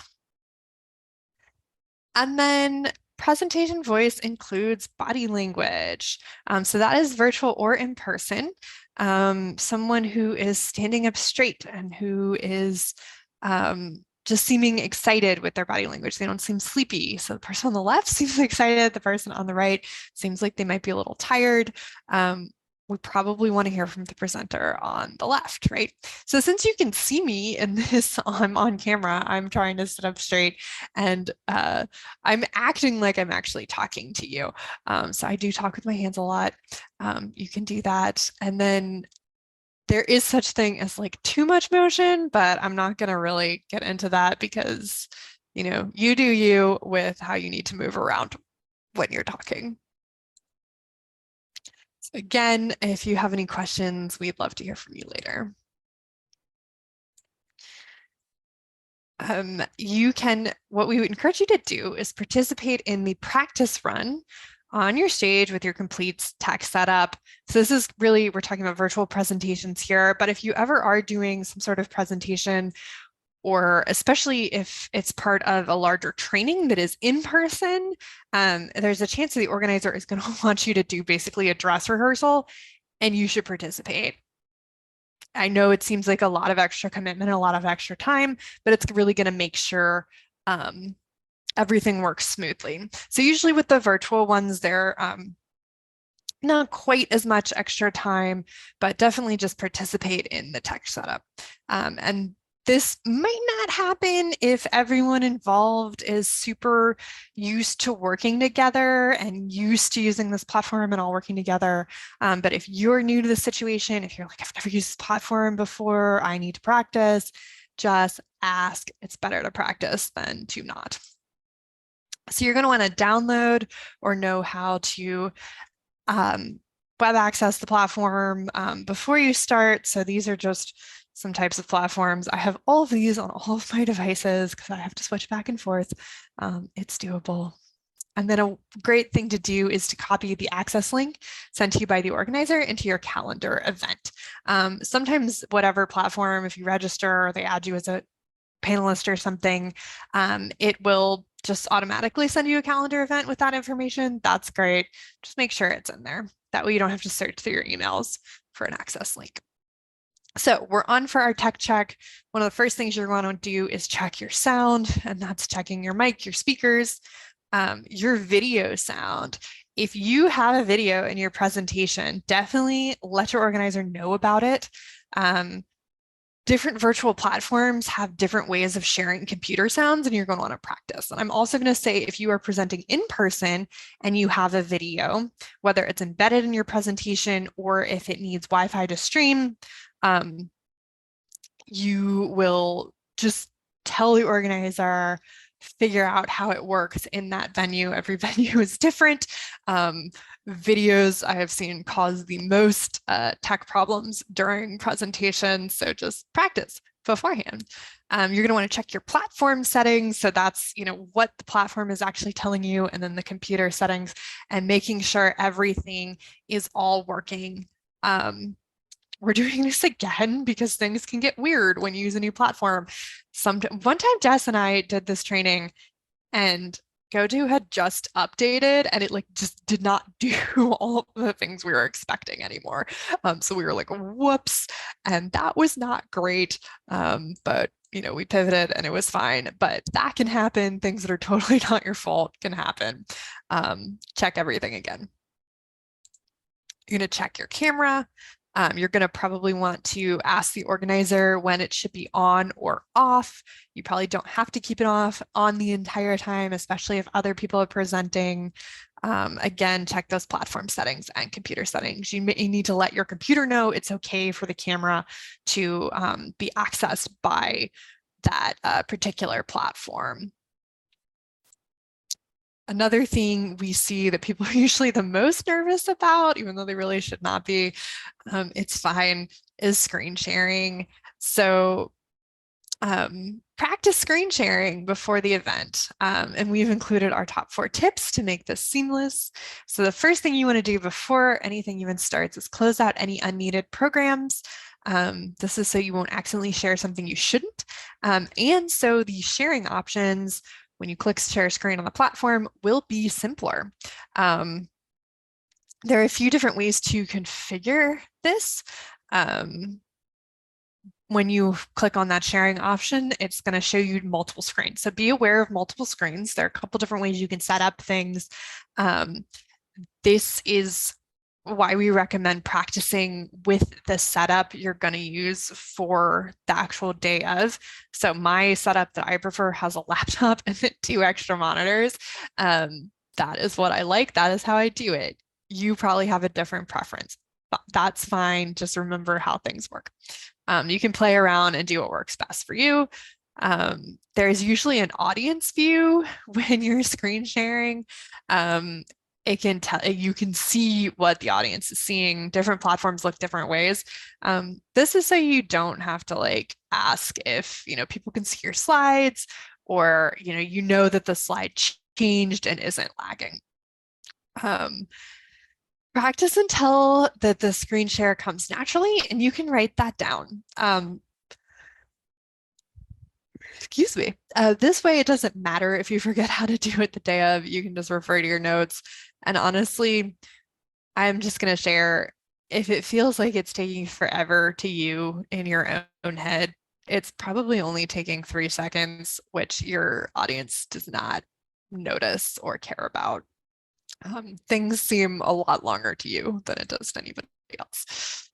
And then presentation voice includes body language. So that is virtual or in person. Someone who is standing up straight and who is just seeming excited with their body language. They don't seem sleepy. So the person on the left seems excited. The person on the right seems like they might be a little tired. We probably want to hear from the presenter on the left, right? So since you can see me in this, I'm on camera, I'm trying to sit up straight and I'm acting like I'm actually talking to you. So I do talk with my hands a lot. You can do that. And then there is such thing as like too much motion, but I'm not going to really get into that because, you do you with how you need to move around when you're talking. So again, if you have any questions, we'd love to hear from you later. What we would encourage you to do is participate in the practice run on your stage with your complete tech setup. So this is really, we're talking about virtual presentations here, but if you ever are doing some sort of presentation or especially if it's part of a larger training that is in person, there's a chance that the organizer is going to want you to do basically a dress rehearsal, and you should participate. I know it seems like a lot of extra commitment, a lot of extra time, but it's really going to make sure everything works smoothly. So usually with the virtual ones, they're not quite as much extra time, but definitely just participate in the tech setup. And this might not happen if everyone involved is super used to working together and used to using this platform and all working together. But if you're new to the situation, if you're like, I've never used this platform before, I need to practice, just ask. It's better to practice than to not. So you're going to want to download or know how to web access the platform before you start. So these are just some types of platforms. I have all of these on all of my devices because I have to switch back and forth. It's doable. And then a great thing to do is to copy the access link sent to you by the organizer into your calendar event. Sometimes whatever platform, if you register or they add you as a panelist or something, it will just automatically send you a calendar event with that information. That's great. Just make sure it's in there. That way you don't have to search through your emails for an access link. So we're on for our tech check. One of the first things you're going to do is check your sound, and that's checking your mic, your speakers, your video sound. If you have a video in your presentation, definitely let your organizer know about it. Different virtual platforms have different ways of sharing computer sounds, and you're going to want to practice. And I'm also going to say, if you are presenting in person and you have a video, whether it's embedded in your presentation or if it needs Wi-Fi to stream, you will just tell the organizer, figure out how it works in that venue. Every venue is different. Videos I have seen cause the most tech problems during presentations, so just practice beforehand. You're going to want to check your platform settings. So that's, what the platform is actually telling you, and then the computer settings, and making sure everything is all working. We're doing this again because things can get weird when you use a new platform. One time Jess and I did this training, and GoTo had just updated, and it just did not do all the things we were expecting anymore. So we were like, whoops, and that was not great. But we pivoted and it was fine. But that can happen. Things that are totally not your fault can happen. Check everything again. You're going to check your camera. You're going to probably want to ask the organizer when it should be on or off. You probably don't have to keep it on the entire time, especially if other people are presenting. Again, check those platform settings and computer settings. You need to let your computer know it's okay for the camera to be accessed by that particular platform. Another thing we see that people are usually the most nervous about, even though they really should not be, it's fine, is screen sharing. So practice screen sharing before the event. And we've included our top 4 tips to make this seamless. So the first thing you want to do before anything even starts is close out any unneeded programs. This is so you won't accidentally share something you shouldn't. And so the sharing options, when you click share screen on the platform, will be simpler. There are a few different ways to configure this. When you click on that sharing option, it's going to show you multiple screens. So be aware of multiple screens. There are a couple different ways you can set up things. This is why we recommend practicing with the setup you're going to use for the actual day of. So my setup that I prefer has a laptop and 2 extra monitors. That is what I like. That is how I do it. You probably have a different preference. That's fine. Just remember how things work. You can play around and do what works best for you. There's usually an audience view when you're screen sharing. It can tell, you can see what the audience is seeing. Different platforms look different ways. This is so you don't have to ask if people can see your slides, or that the slide changed and isn't lagging. Practice until that the screen share comes naturally, and you can write that down. excuse me. This way, it doesn't matter if you forget how to do it the day of, you can just refer to your notes. And honestly, I'm just going to share, if it feels like it's taking forever to you in your own head, it's probably only taking 3 seconds, which your audience does not notice or care about. Things seem a lot longer to you than it does to anybody else.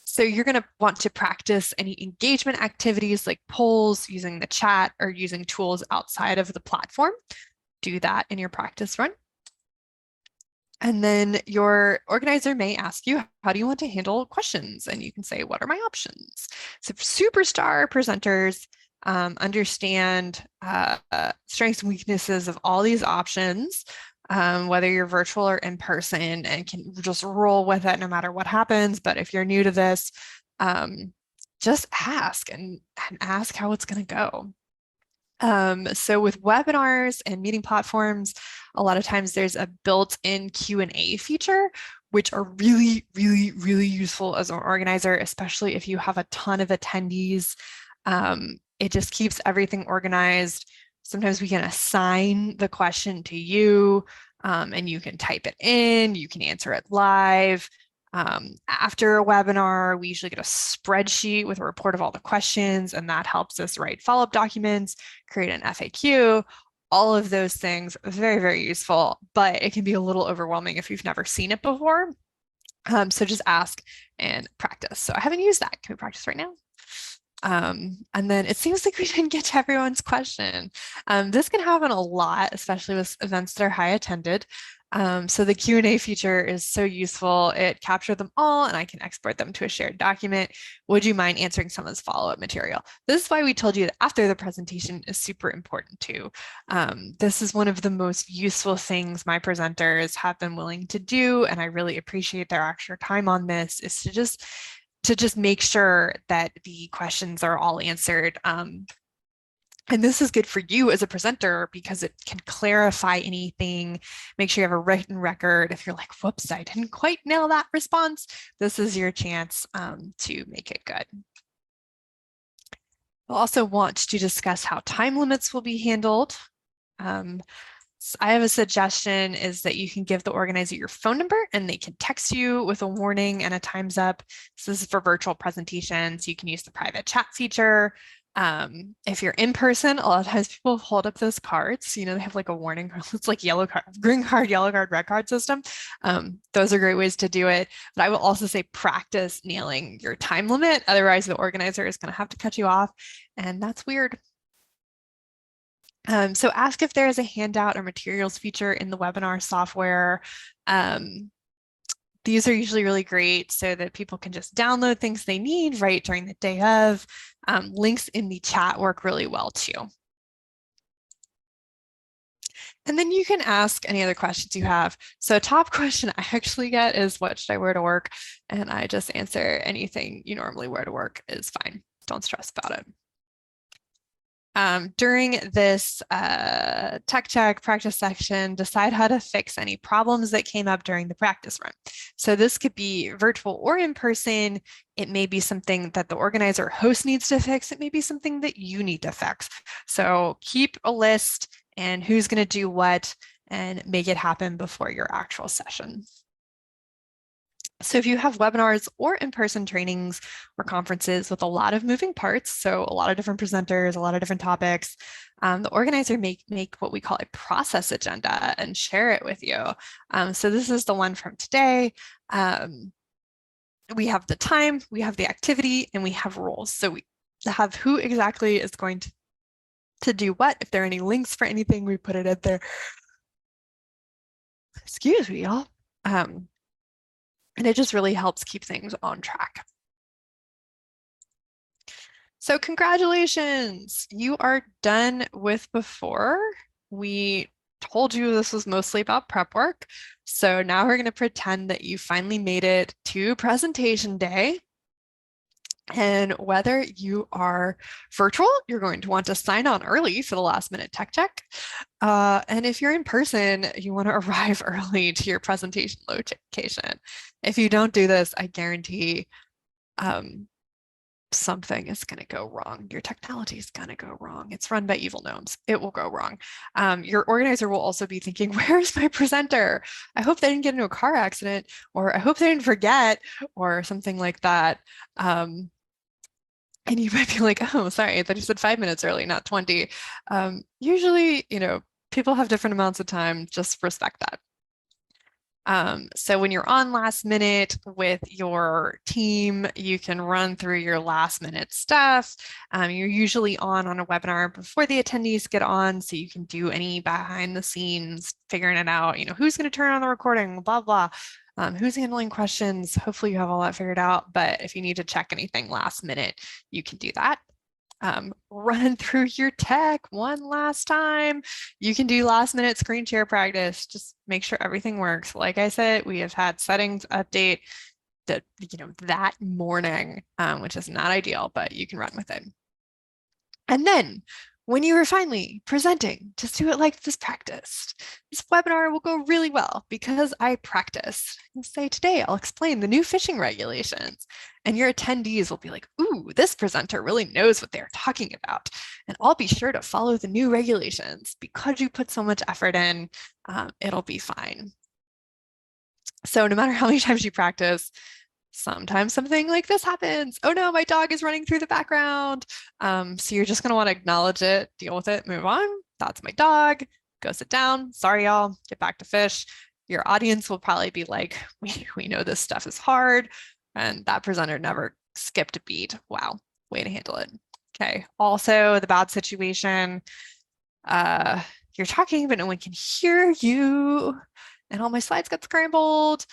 So you're going to want to practice any engagement activities like polls, using the chat, or using tools outside of the platform. Do that in your practice run. And then your organizer may ask you, how do you want to handle questions? And you can say, what are my options? So superstar presenters understand strengths and weaknesses of all these options, whether you're virtual or in person, and can just roll with it no matter what happens. But if you're new to this, just ask and ask how it's going to go. So with webinars and meeting platforms, a lot of times there's a built-in Q&A feature, which are really, really, really useful as an organizer, especially if you have a ton of attendees. It just keeps everything organized. Sometimes we can assign the question to you, and you can type it in, you can answer it live. After a webinar, we usually get a spreadsheet with a report of all the questions, and that helps us write follow-up documents, create an FAQ, all of those things. Very, very useful, but it can be a little overwhelming if you've never seen it before. So just ask and practice. So I haven't used that. Can we practice right now? And then it seems like we didn't get to everyone's question. This can happen a lot, especially with events that are high attended. So the Q&A feature is so useful. It captured them all, and I can export them to a shared document. Would you mind answering someone's follow-up material? This is why we told you that after the presentation is super important too. This is one of the most useful things my presenters have been willing to do, and I really appreciate their extra time on this, is to just make sure that the questions are all answered. And this is good for you as a presenter because it can clarify anything, make sure you have a written record. If you're like, whoops, I didn't quite nail that response, this is your chance to make it good. We'll also want to discuss how time limits will be handled. So I have a suggestion, is that you can give the organizer your phone number and they can text you with a warning and a time's up. So this is for virtual presentations. You can use the private chat feature. If you're in person, a lot of times people hold up those cards. You know, they have like a warning. It's like yellow card, green card, yellow card, red card system. Those are great ways to do it. But I will also say practice nailing your time limit. Otherwise, the organizer is going to have to cut you off, and that's weird. So ask if there is a handout or materials feature in the webinar software. These are usually really great so that people can just download things they need right during the day of. Links in the chat work really well too. And then you can ask any other questions you have. So a top question I actually get is, what should I wear to work? And I just answer, anything you normally wear to work is fine. Don't stress about it. During this tech check practice section, decide how to fix any problems that came up during the practice run. So this could be virtual or in person. It may be something that the organizer or host needs to fix. It may be something that you need to fix. So keep a list and who's going to do what, and make it happen before your actual session. So if you have webinars or in-person trainings or conferences with a lot of moving parts, so a lot of different presenters, a lot of different topics, the organizer make what we call a process agenda and share it with you. So this is the one from today. We have the time, we have the activity, and we have roles. So we have who exactly is going to do what. If there are any links for anything, we put it in there. Excuse me, y'all. And it just really helps keep things on track. So congratulations, you are done with before. We told you this was mostly about prep work. So now we're going to pretend that you finally made it to presentation day. And whether you are virtual, you're going to want to sign on early for the last minute tech check. And if you're in person, you want to arrive early to your presentation location. If you don't do this, I guarantee something is going to go wrong. Your technology is going to go wrong. It's run by evil gnomes. It will go wrong. Your organizer will also be thinking, where's my presenter? I hope they didn't get into a car accident, or I hope they didn't forget, or something like that. And you might be like, oh, sorry, I thought you said 5 minutes early, not 20. Usually, people have different amounts of time. Just respect that. So when you're on last minute with your team, you can run through your last minute stuff. You're usually on a webinar before the attendees get on, so you can do any behind the scenes, figuring it out, who's going to turn on the recording, blah, blah. Who's handling questions. Hopefully you have all that figured out, but if you need to check anything last minute, you can do that. Run through your tech one last time. You can do last minute screen share practice. Just make sure everything works. Like I said, we have had settings update that morning, which is not ideal, but you can run with it. And then when you are finally presenting, just do it like this practice. This webinar will go really well because I practiced. And say, today I'll explain the new fishing regulations. And your attendees will be like, ooh, this presenter really knows what they're talking about. And I'll be sure to follow the new regulations. Because you put so much effort in, it'll be fine. So no matter how many times you practice, sometimes something like this happens. Oh no, my dog is running through the background. So you're just going to want to acknowledge it, deal with it, move on. That's my dog. Go sit down. Sorry, y'all. Get back to fish. Your audience will probably be like, we know this stuff is hard. And that presenter never skipped a beat. Wow, way to handle it. Okay. Also, the bad situation. You're talking, but no one can hear you. And all my slides got scrambled.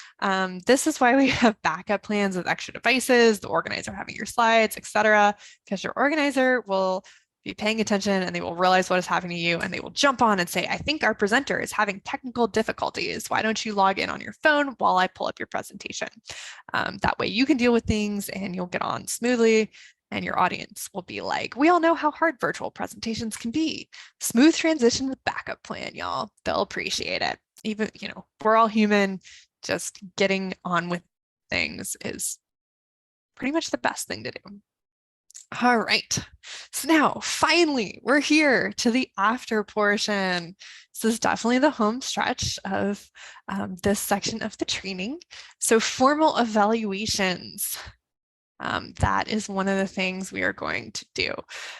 This is why we have backup plans with extra devices, the organizer having your slides, etc. Because your organizer will be paying attention and they will realize what is happening to you and they will jump on and say, I think our presenter is having technical difficulties. Why don't you log in on your phone while I pull up your presentation? That way you can deal with things and you'll get on smoothly. And your audience will be like, we all know how hard virtual presentations can be. Smooth transition with backup plan, y'all. They'll appreciate it. Even, we're all human. Just getting on with things is pretty much the best thing to do. All right. So now, finally, we're here to the after portion. This is definitely the home stretch of this section of the training. So formal evaluations. That is one of the things we are going to do.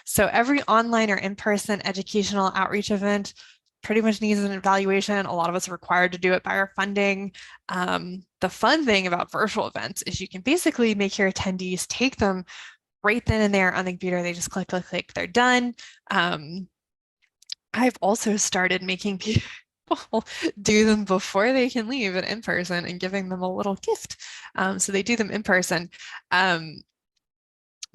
So every online or in-person educational outreach event pretty much needs an evaluation. A lot of us are required to do it by our funding. The fun thing about virtual events is you can basically make your attendees take them right then and there on the computer. They just click, click, click, they're done. I've also started making people do them before they can leave in person and giving them a little gift. So they do them in person.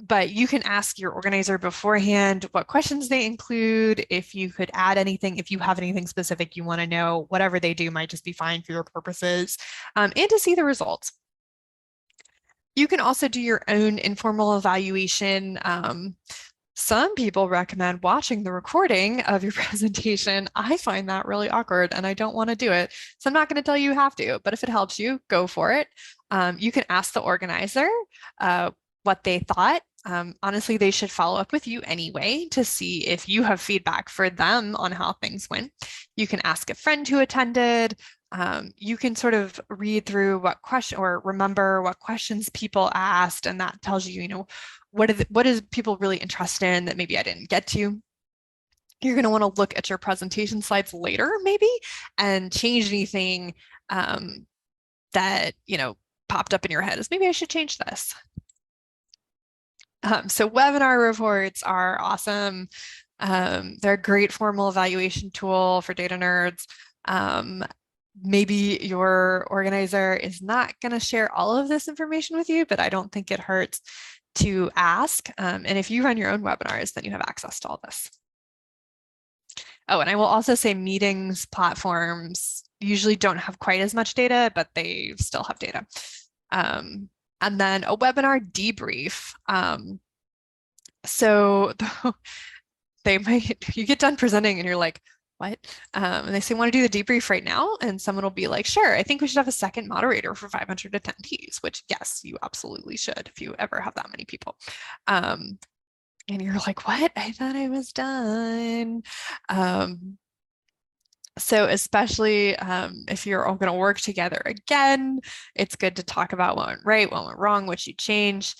But you can ask your organizer beforehand what questions they include, if you could add anything, if you have anything specific you want to know, whatever they do might just be fine for your purposes, and to see the results. You can also do your own informal evaluation. Some people recommend watching the recording of your presentation. I find that really awkward and I don't want to do it. So I'm not going to tell you have to, but if it helps you, go for it. You can ask the organizer what they thought. Honestly, they should follow up with you anyway to see if you have feedback for them on how things went. You can ask a friend who attended. You can sort of read through what question or remember what questions people asked, and that tells you, what is people really interested in that maybe I didn't get to. You're going to want to look at your presentation slides later, maybe, and change anything that popped up in your head as maybe I should change this. So webinar reports are awesome. They're a great formal evaluation tool for data nerds. Maybe your organizer is not going to share all of this information with you, but I don't think it hurts to ask. And if you run your own webinars, then you have access to all this. Oh, and I will also say meetings platforms usually don't have quite as much data, but they still have data. And then a webinar debrief. So you get done presenting and you're like, what? And they say, want to do the debrief right now? And someone will be like, sure, I think we should have a second moderator for 500 attendees, which yes, you absolutely should if you ever have that many people. And you're like, what? I thought I was done. So especially if you're all going to work together again, it's good to talk about what went right, what went wrong, what you changed.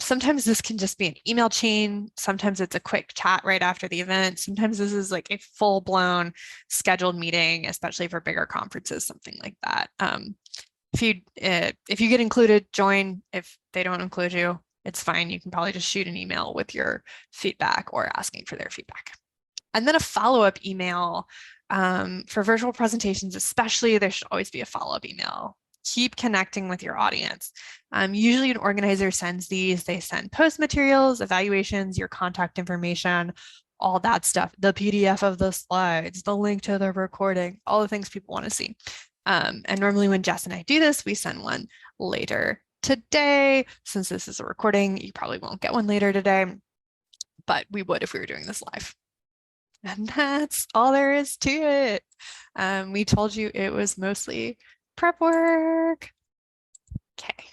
Sometimes this can just be an email chain. Sometimes it's a quick chat right after the event. Sometimes this is like a full-blown scheduled meeting, especially for bigger conferences, something like that. If you get included, join. If they don't include you, it's fine. You can probably just shoot an email with your feedback or asking for their feedback. And then a follow-up email. For virtual presentations, especially, there should always be a follow-up email. Keep connecting with your audience. Usually an organizer sends these, they send post materials, evaluations, your contact information, all that stuff, the PDF of the slides, the link to the recording, all the things people want to see. And normally when Jess and I do this, we send one later today. Since this is a recording, you probably won't get one later today, but we would if we were doing this live. And that's all there is to it. We told you it was mostly prep work. Okay.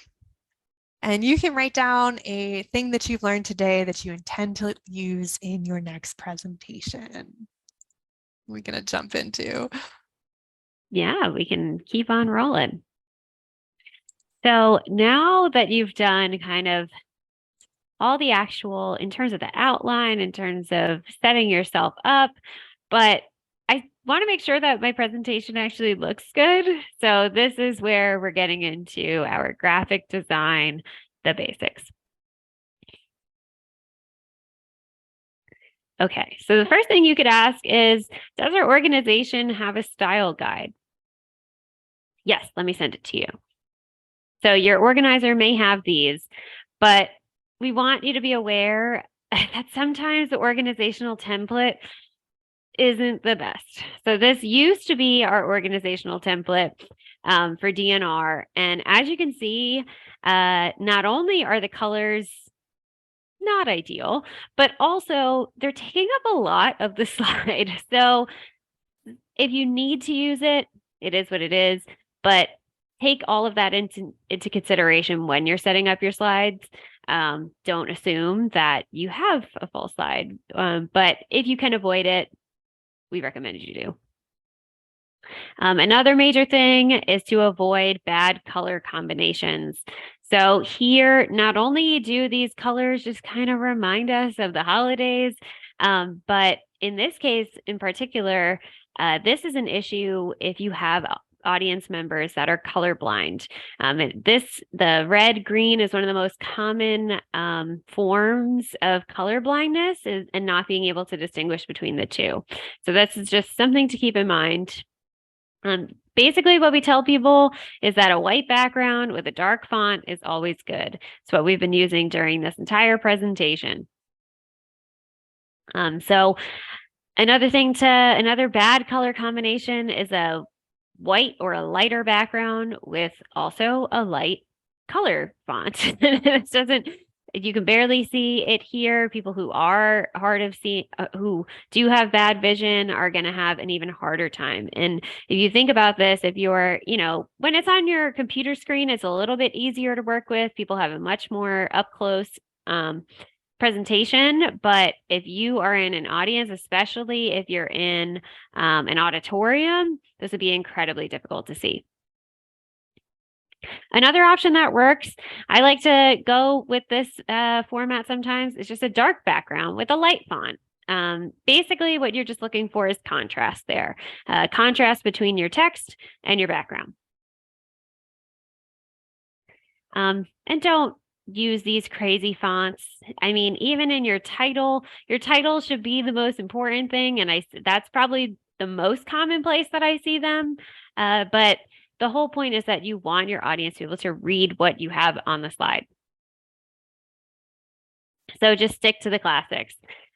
And you can write down a thing that you've learned today that you intend to use in your next presentation. We're going to jump into. Yeah, we can keep on rolling. So now that you've done kind of all the actual, in terms of the outline, in terms of setting yourself up, but I want to make sure that my presentation actually looks good. So this is where we're getting into our graphic design, the basics. Okay, so the first thing you could ask is, does our organization have a style guide? Yes, let me send it to you. So your organizer may have these, but we want you to be aware that sometimes the organizational template isn't the best. So this used to be our organizational template for DNR. And as you can see, not only are the colors not ideal, but also they're taking up a lot of the slide. So if you need to use it, it is what it is, but take all of that into consideration when you're setting up your slides. Don't assume that you have a full slide, but if you can avoid it, we recommend you do. Another major thing is to avoid bad color combinations. So here, not only do these colors just kind of remind us of the holidays, but in this case in particular, this is an issue if you have audience members that are colorblind. The red green is one of the most common forms of color blindness and not being able to distinguish between the two. So this is just something to keep in mind. Basically, what we tell people is that a white background with a dark font is always good. It's what we've been using during this entire presentation. So another bad color combination is a white or a lighter background with also a light color font. This doesn't, you can barely see it here. People who are hard of seeing, who do have bad vision are going to have an even harder time. And if you think about this, if you're, when it's on your computer screen, it's a little bit easier to work with. People have a much more up close presentation, but if you are in an audience, especially if you're in an auditorium, this would be incredibly difficult to see. Another option that works, I like to go with this format sometimes, is just a dark background with a light font. Basically, what you're just looking for is contrast there, contrast between your text and your background. And don't use these crazy fonts. I mean, even in your title should be the most important thing. And that's probably the most common place that I see them. But the whole point is that you want your audience to be able to read what you have on the slide. So just stick to the classics.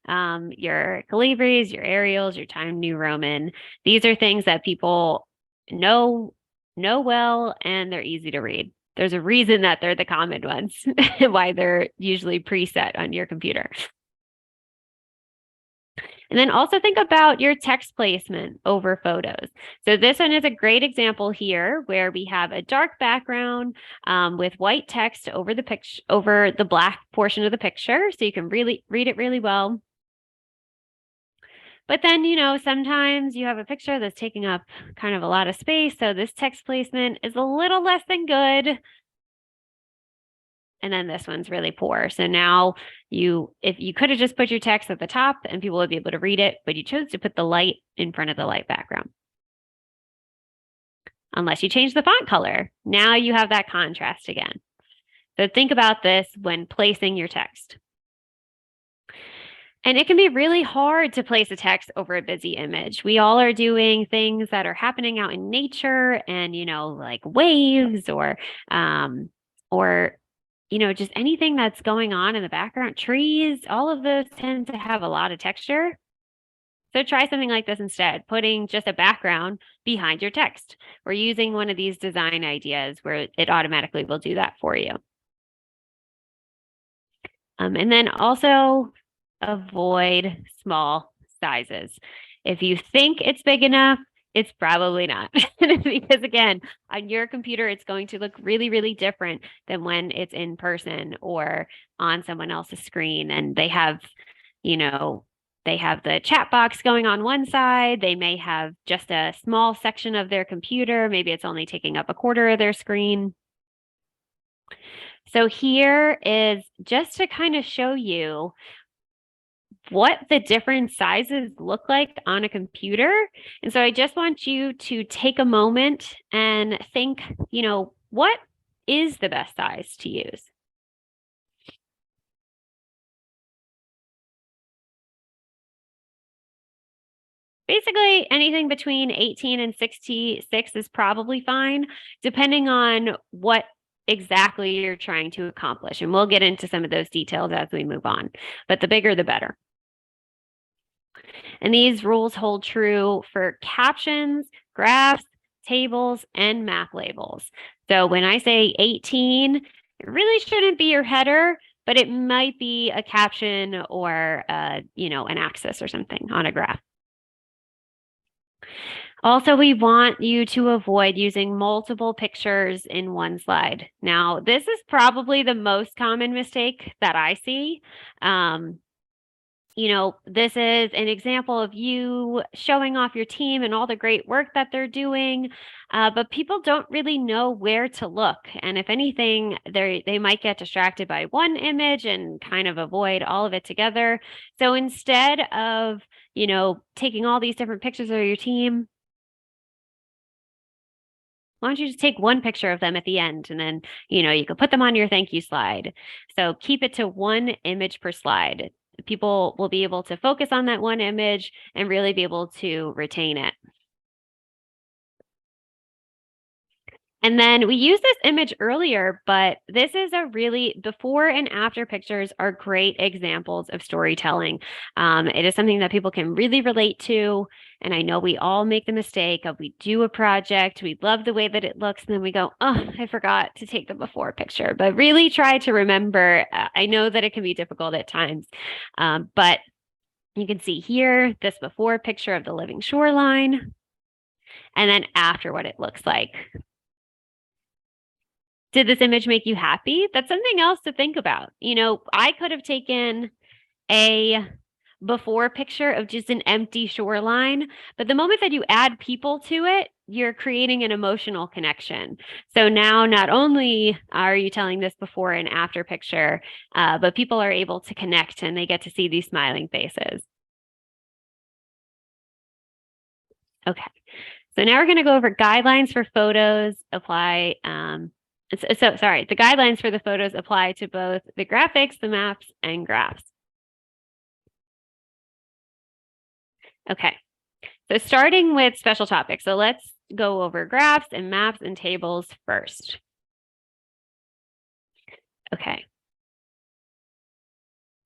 Your Calibris, your Arials, your Times New Roman. These are things that people know well, and they're easy to read. There's a reason that they're the common ones, why they're usually preset on your computer. And then also think about your text placement over photos. So this one is a great example here where we have a dark background with white text over the picture, over the black portion of the picture, so you can really read it really well. But then, sometimes you have a picture that's taking up kind of a lot of space, so this text placement is a little less than good. And then this one's really poor. So now if you could have just put your text at the top and people would be able to read it, but you chose to put the light in front of the light background. Unless you change the font color. Now you have that contrast again. So think about this when placing your text. And it can be really hard to place a text over a busy image. We all are doing things that are happening out in nature and, like waves or just anything that's going on in the background, trees, all of those tend to have a lot of texture. So try something like this instead, putting just a background behind your text or using one of these design ideas where it automatically will do that for you. And then also avoid small sizes. If you think it's big enough, it's probably not. Because again, on your computer, it's going to look really, really different than when it's in person or on someone else's screen. And they have, they have the chat box going on one side. They may have just a small section of their computer. Maybe it's only taking up a quarter of their screen. So here is just to kind of show you what the different sizes look like on a computer. And so I just want you to take a moment and think, what is the best size to use? Basically, anything between 18 and 66 is probably fine, depending on what exactly you're trying to accomplish. And we'll get into some of those details as we move on, but the bigger, the better. And these rules hold true for captions, graphs, tables, and map labels. So when I say 18, it really shouldn't be your header, but it might be a caption or, an axis or something on a graph. Also, we want you to avoid using multiple pictures in one slide. Now, this is probably the most common mistake that I see. This is an example of you showing off your team and all the great work that they're doing, but people don't really know where to look. And if anything, they might get distracted by one image and kind of avoid all of it together. So instead of, taking all these different pictures of your team, why don't you just take one picture of them at the end and then, you can put them on your thank you slide. So keep it to one image per slide. People will be able to focus on that one image and really be able to retain it. And then we used this image earlier, but this is a really before and after pictures are great examples of storytelling. It is something that people can really relate to. And I know we all make the mistake of we do a project, we love the way that it looks, and then we go, oh, I forgot to take the before picture. But really try to remember. I know that it can be difficult at times, but you can see here this before picture of the living shoreline, and then after what it looks like. Did this image make you happy? That's something else to think about. I could have taken a before picture of just an empty shoreline, but the moment that you add people to it, you're creating an emotional connection. So now not only are you telling this before and after picture, but people are able to connect and they get to see these smiling faces. Okay, so now we're going to go over guidelines for photos apply. The guidelines for the photos apply to both the graphics, the maps, and graphs. Okay, so starting with special topics. So let's go over graphs and maps and tables first. Okay.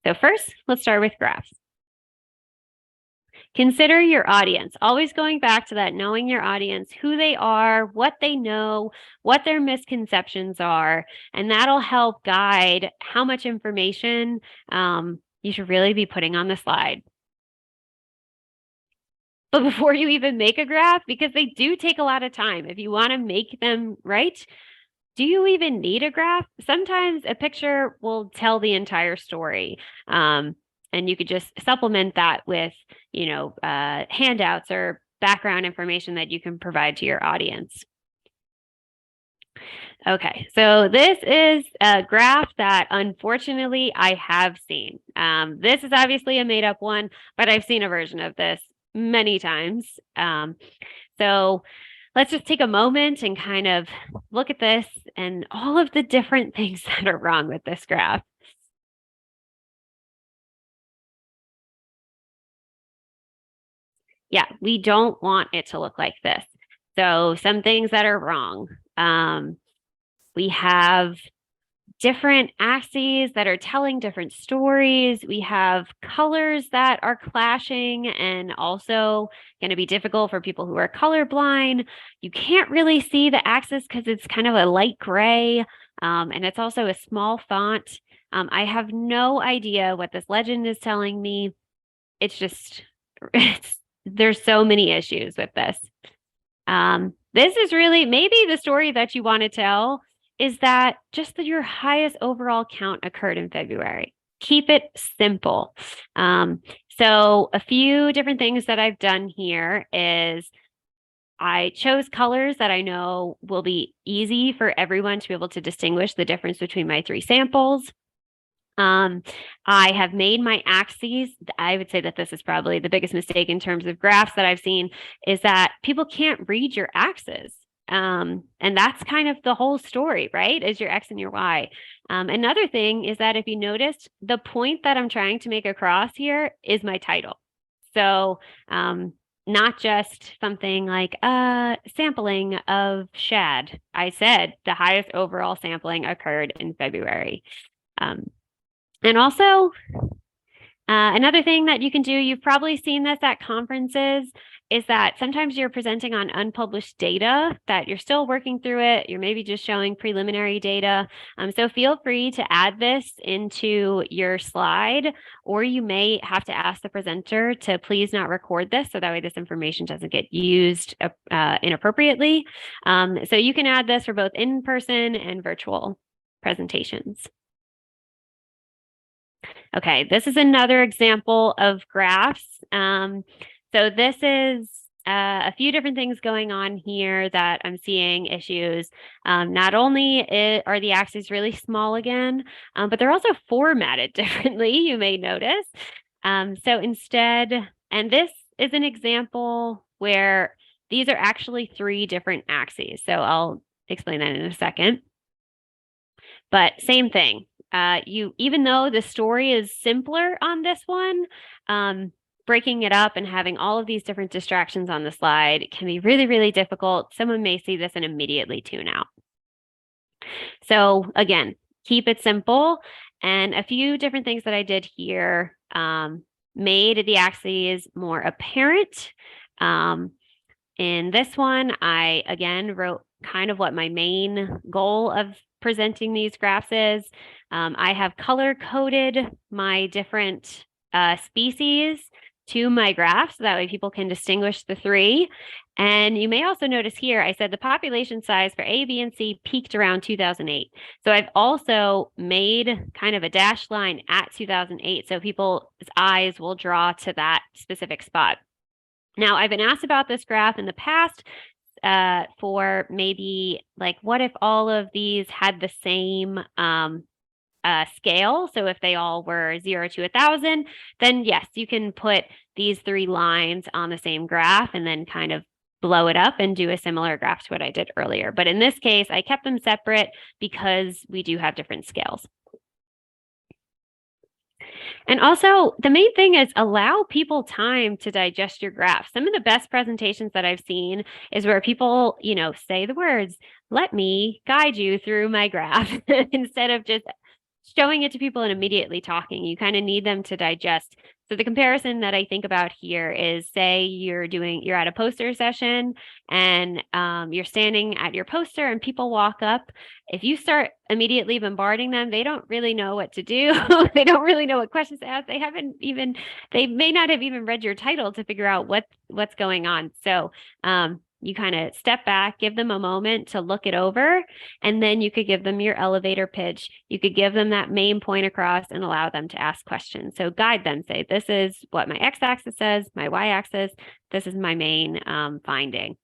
So first, let's start with graphs. Consider your audience, always going back to that, knowing your audience, who they are, what they know, what their misconceptions are, and that'll help guide how much information you should really be putting on the slide. but before you even make a graph, because they do take a lot of time. If you want to make them right, do you even need a graph? Sometimes a picture will tell the entire story. And you could just supplement that with, handouts or background information that you can provide to your audience. Okay, so this is a graph that unfortunately I have seen. This is obviously a made up one, but I've seen a version of this many times. So let's just take a moment and kind of look at this and all of the different things that are wrong with this graph. Yeah, we don't want it to look like this. So some things that are wrong. We have different axes that are telling different stories. We have colors that are clashing and also going to be difficult for people who are colorblind. You can't really see the axis because it's kind of a light gray, and it's also a small font. I have no idea what this legend is telling me. It's just, there's so many issues with this. This is really maybe the story that you want to tell is that just that your highest overall count occurred in February. Keep it simple. So a few different things that I've done here is I chose colors that I know will be easy for everyone to be able to distinguish the difference between my 3 samples. I have made my axes. I would say that this is probably the biggest mistake in terms of graphs that I've seen is that people can't read your axes. And that's kind of the whole story, right? Is your X and your Y. Another thing is that if you noticed, the point that I'm trying to make across here is my title. So, not just something like sampling of shad. I said the highest overall sampling occurred in February. And also, another thing that you can do, you've probably seen this at conferences, is that sometimes you're presenting on unpublished data that you're still working through it. You're maybe just showing preliminary data. So feel free to add this into your slide, or you may have to ask the presenter to please not record this so that way this information doesn't get used inappropriately. So you can add this for both in-person and virtual presentations. Okay, this is another example of graphs. So this is a few different things going on here that I'm seeing issues. Not only are the axes really small again, but they're also formatted differently, you may notice. So instead, and this is an example where these are actually 3 different axes. So I'll explain that in a second. But same thing. Even though the story is simpler on this one, breaking it up and having all of these different distractions on the slide can be really, really difficult. Someone may see this and immediately tune out. So again, keep it simple. And a few different things that I did here made the axes more apparent. In this one, I again wrote kind of what my main goal of presenting these graphs is. I have color coded my different species to my graph so that way people can distinguish the 3. And you may also notice here, I said the population size for A, B, and C peaked around 2008. So I've also made kind of a dashed line at 2008 so people's eyes will draw to that specific spot. Now, I've been asked about this graph in the past for maybe like, what if all of these had the same scale? So if they all were 0 to 1,000, then yes, you can put these 3 lines on the same graph and then kind of blow it up and do a similar graph to what I did earlier. But in this case, I kept them separate because we do have different scales. And also, the main thing is allow people time to digest your graph. Some of the best presentations that I've seen is where people, say the words, "Let me guide you through my graph," instead of just showing it to people and immediately talking. You kind of need them to digest. So the comparison that I think about here is, say you're at a poster session and you're standing at your poster and people walk up. If you start immediately bombarding them, they don't really know what to do. They don't really know what questions to ask. They may not have even read your title to figure out what's going on. So you kind of step back, give them a moment to look it over, and then you could give them your elevator pitch. You could give them that main point across and allow them to ask questions. So guide them, say, this is what my x-axis says, my y-axis, this is my main finding.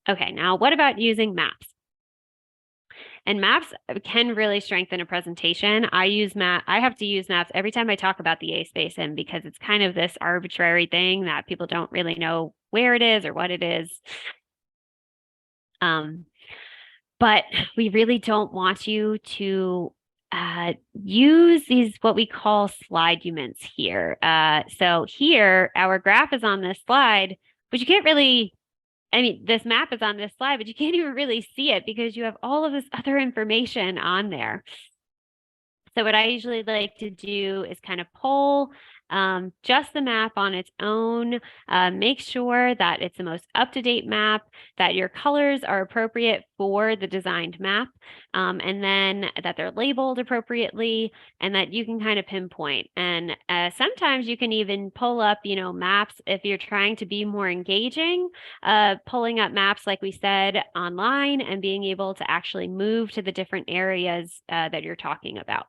Okay, now what about using maps? And maps can really strengthen a presentation. I have to use maps every time I talk about the ACE Basin because it's kind of this arbitrary thing that people don't really know where it is or what it is. But we really don't want you to use these what we call sliduments here. So here, our graph is on this slide, but you can't really, this map is on this slide, but you can't even really see it because you have all of this other information on there. So what I usually like to do is kind of pull just the map on its own, make sure that it's the most up-to-date map, that your colors are appropriate for the designed map, and then that they're labeled appropriately, and that you can kind of pinpoint. And sometimes you can even pull up, maps if you're trying to be more engaging, pulling up maps, like we said, online and being able to actually move to the different areas that you're talking about.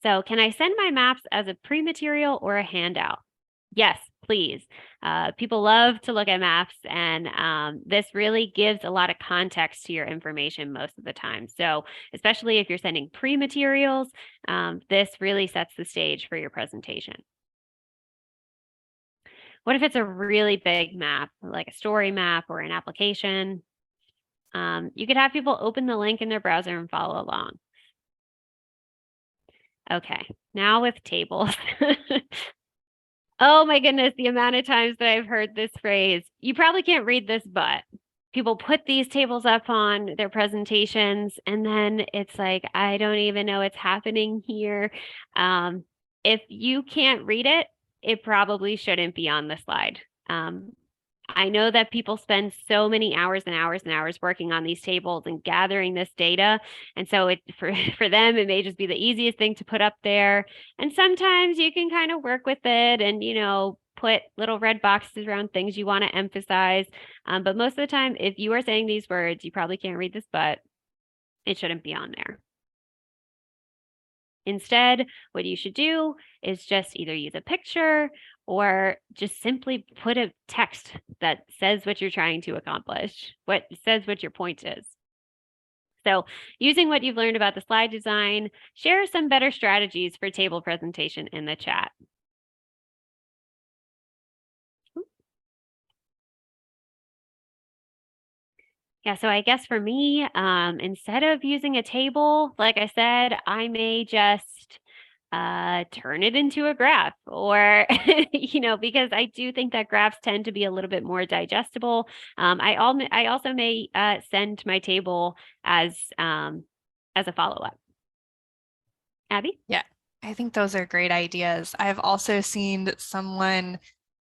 So can I send my maps as a pre-material or a handout? Yes, please. People love to look at maps, and this really gives a lot of context to your information most of the time. So especially if you're sending pre-materials, this really sets the stage for your presentation. What if it's a really big map, like a story map or an application? You could have people open the link in their browser and follow along. Okay, now with tables. Oh my goodness, the amount of times that I've heard this phrase. You probably can't read this, but people put these tables up on their presentations, and then it's like, I don't even know what's happening here. If you can't read it, it probably shouldn't be on the slide. I know that people spend so many hours and hours and hours working on these tables and gathering this data. And so for them, it may just be the easiest thing to put up there. And sometimes you can kind of work with it and, put little red boxes around things you want to emphasize. But most of the time, if you are saying these words, you probably can't read this, but it shouldn't be on there. Instead, what you should do is just either use a picture or just simply put a text that says what you're trying to accomplish, what says what your point is. So using what you've learned about the slide design, share some better strategies for table presentation in the chat. Yeah, so I guess for me, instead of using a table, like I said, I may just turn it into a graph, or, because I do think that graphs tend to be a little bit more digestible. I also may send my table as a follow-up. Abby? Yeah, I think those are great ideas. I've also seen someone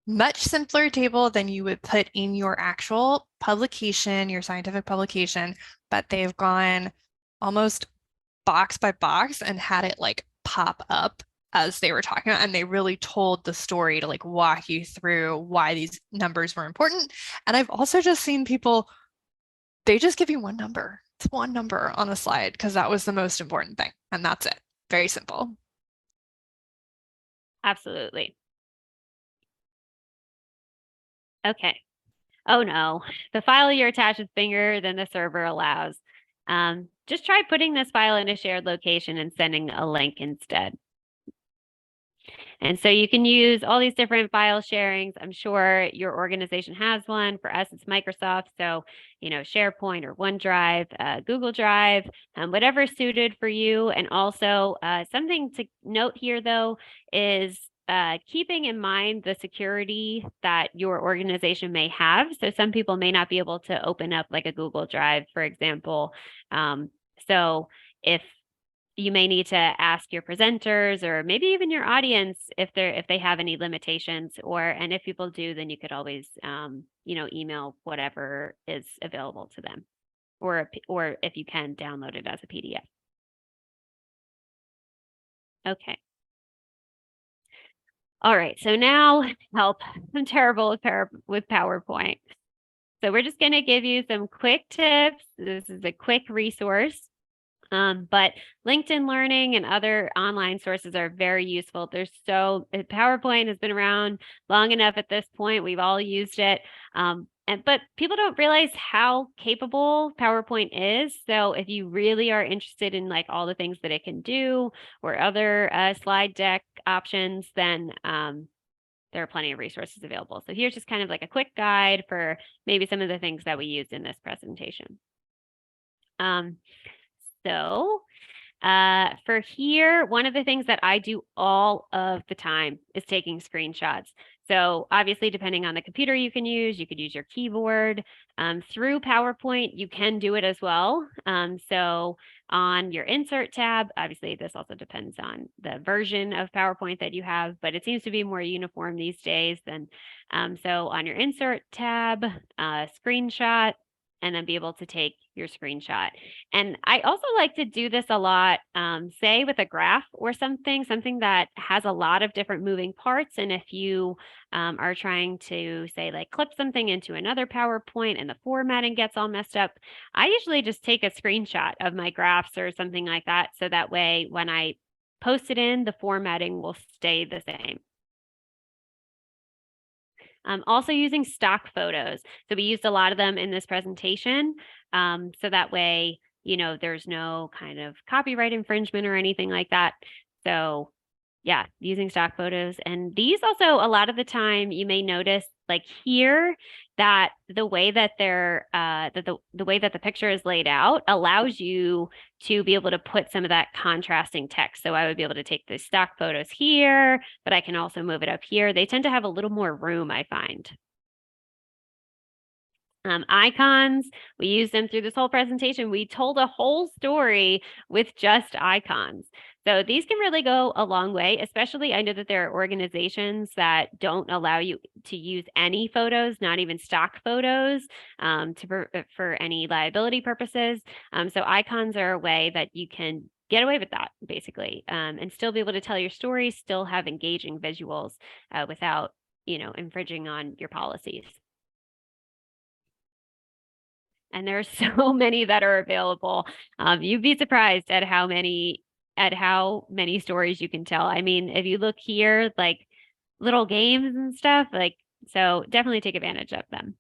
much simpler table than you would put in your actual publication, your scientific publication, but they've gone almost box by box and had it like pop up as they were talking about, and they really told the story to like walk you through why these numbers were important. And I've also just seen people, they just give you one number. It's one number on a slide because that was the most important thing, and that's it. Very simple. Absolutely. Okay. Oh no, the file you attach is bigger than the server allows. Just try putting this file in a shared location and sending a link instead. And so you can use all these different file sharings. I'm sure your organization has one. For us, it's Microsoft. So, SharePoint or OneDrive, Google Drive, whatever's suited for you. And also something to note here, though, is keeping in mind the security that your organization may have. So some people may not be able to open up like a Google Drive, for example. So if you may need to ask your presenters or maybe even your audience if they have any limitations, and if people do, then you could always email whatever is available to them, or if you can, download it as a PDF. Okay. All right, so now help. I'm terrible with PowerPoint. So we're just going to give you some quick tips. This is a quick resource. But LinkedIn Learning and other online sources are very useful. PowerPoint has been around long enough at this point. We've all used it. But people don't realize how capable PowerPoint is. So if you really are interested in like all the things that it can do or other slide deck options, then there are plenty of resources available. So here's just kind of like a quick guide for maybe some of the things that we used in this presentation. For here, one of the things that I do all of the time is taking screenshots. So obviously, depending on the computer you could use your keyboard. Through PowerPoint, you can do it as well. So on your Insert tab, obviously this also depends on the version of PowerPoint that you have, but it seems to be more uniform these days. So on your Insert tab, screenshot, and then be able to take your screenshot. And I also like to do this a lot, say with a graph or something that has a lot of different moving parts. And if you are trying to say like clip something into another PowerPoint and the formatting gets all messed up, I usually just take a screenshot of my graphs or something like that. So that way, when I post it in, the formatting will stay the same. Also using stock photos. So we used a lot of them in this presentation. So that way, there's no kind of copyright infringement or anything like that. So yeah, using stock photos. And these also, a lot of the time, you may notice like here that the way that the way that the picture is laid out allows you to be able to put some of that contrasting text. So I would be able to take the stock photos here, but I can also move it up here. They tend to have a little more room, I find. Icons, we used them through this whole presentation. We told a whole story with just icons. So these can really go a long way, especially I know that there are organizations that don't allow you to use any photos, not even stock photos, for any liability purposes. So icons are a way that you can get away with that, basically, and still be able to tell your story, still have engaging visuals without, infringing on your policies. And there are so many that are available. You'd be surprised at how many stories you can tell. I mean, if you look here, like little games and stuff, so definitely take advantage of them.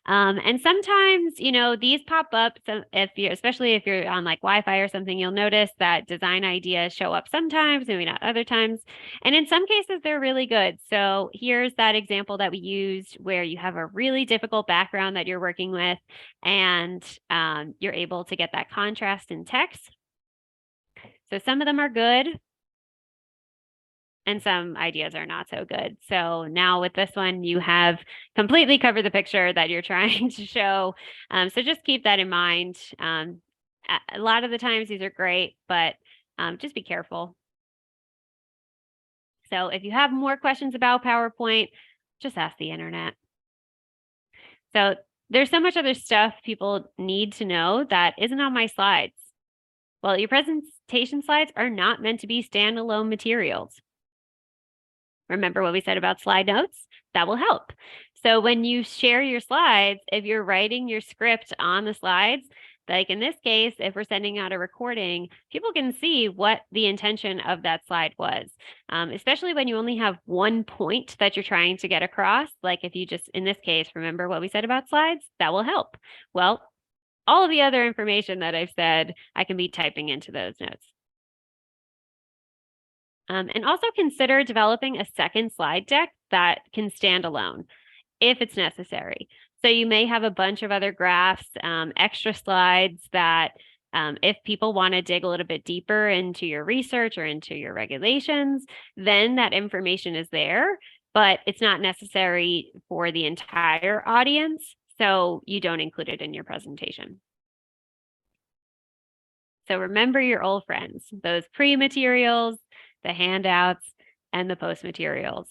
And sometimes, these pop up. So especially if you're on like Wi-Fi or something, you'll notice that design ideas show up sometimes, maybe not other times. And in some cases, they're really good. So here's that example that we used where you have a really difficult background that you're working with, and you're able to get that contrast in text. So some of them are good, and some ideas are not so good. So now with this one, you have completely covered the picture that you're trying to show. So just keep that in mind. A lot of the times these are great, but just be careful. So if you have more questions about PowerPoint, just ask the internet. So there's so much other stuff people need to know that isn't on my slides. Well, your presentation slides are not meant to be standalone materials. Remember what we said about slide notes? That will help. So when you share your slides, if you're writing your script on the slides, like in this case, if we're sending out a recording, people can see what the intention of that slide was, especially when you only have one point that you're trying to get across. Like if you just, in this case, remember what we said about slides, that will help. Well, all of the other information that I've said, I can be typing into those notes. And also consider developing a second slide deck that can stand alone if it's necessary. So you may have a bunch of other graphs, extra slides that if people want to dig a little bit deeper into your research or into your regulations, then that information is there, but it's not necessary for the entire audience. So you don't include it in your presentation. So remember your old friends, those pre-materials, the handouts, and the post materials.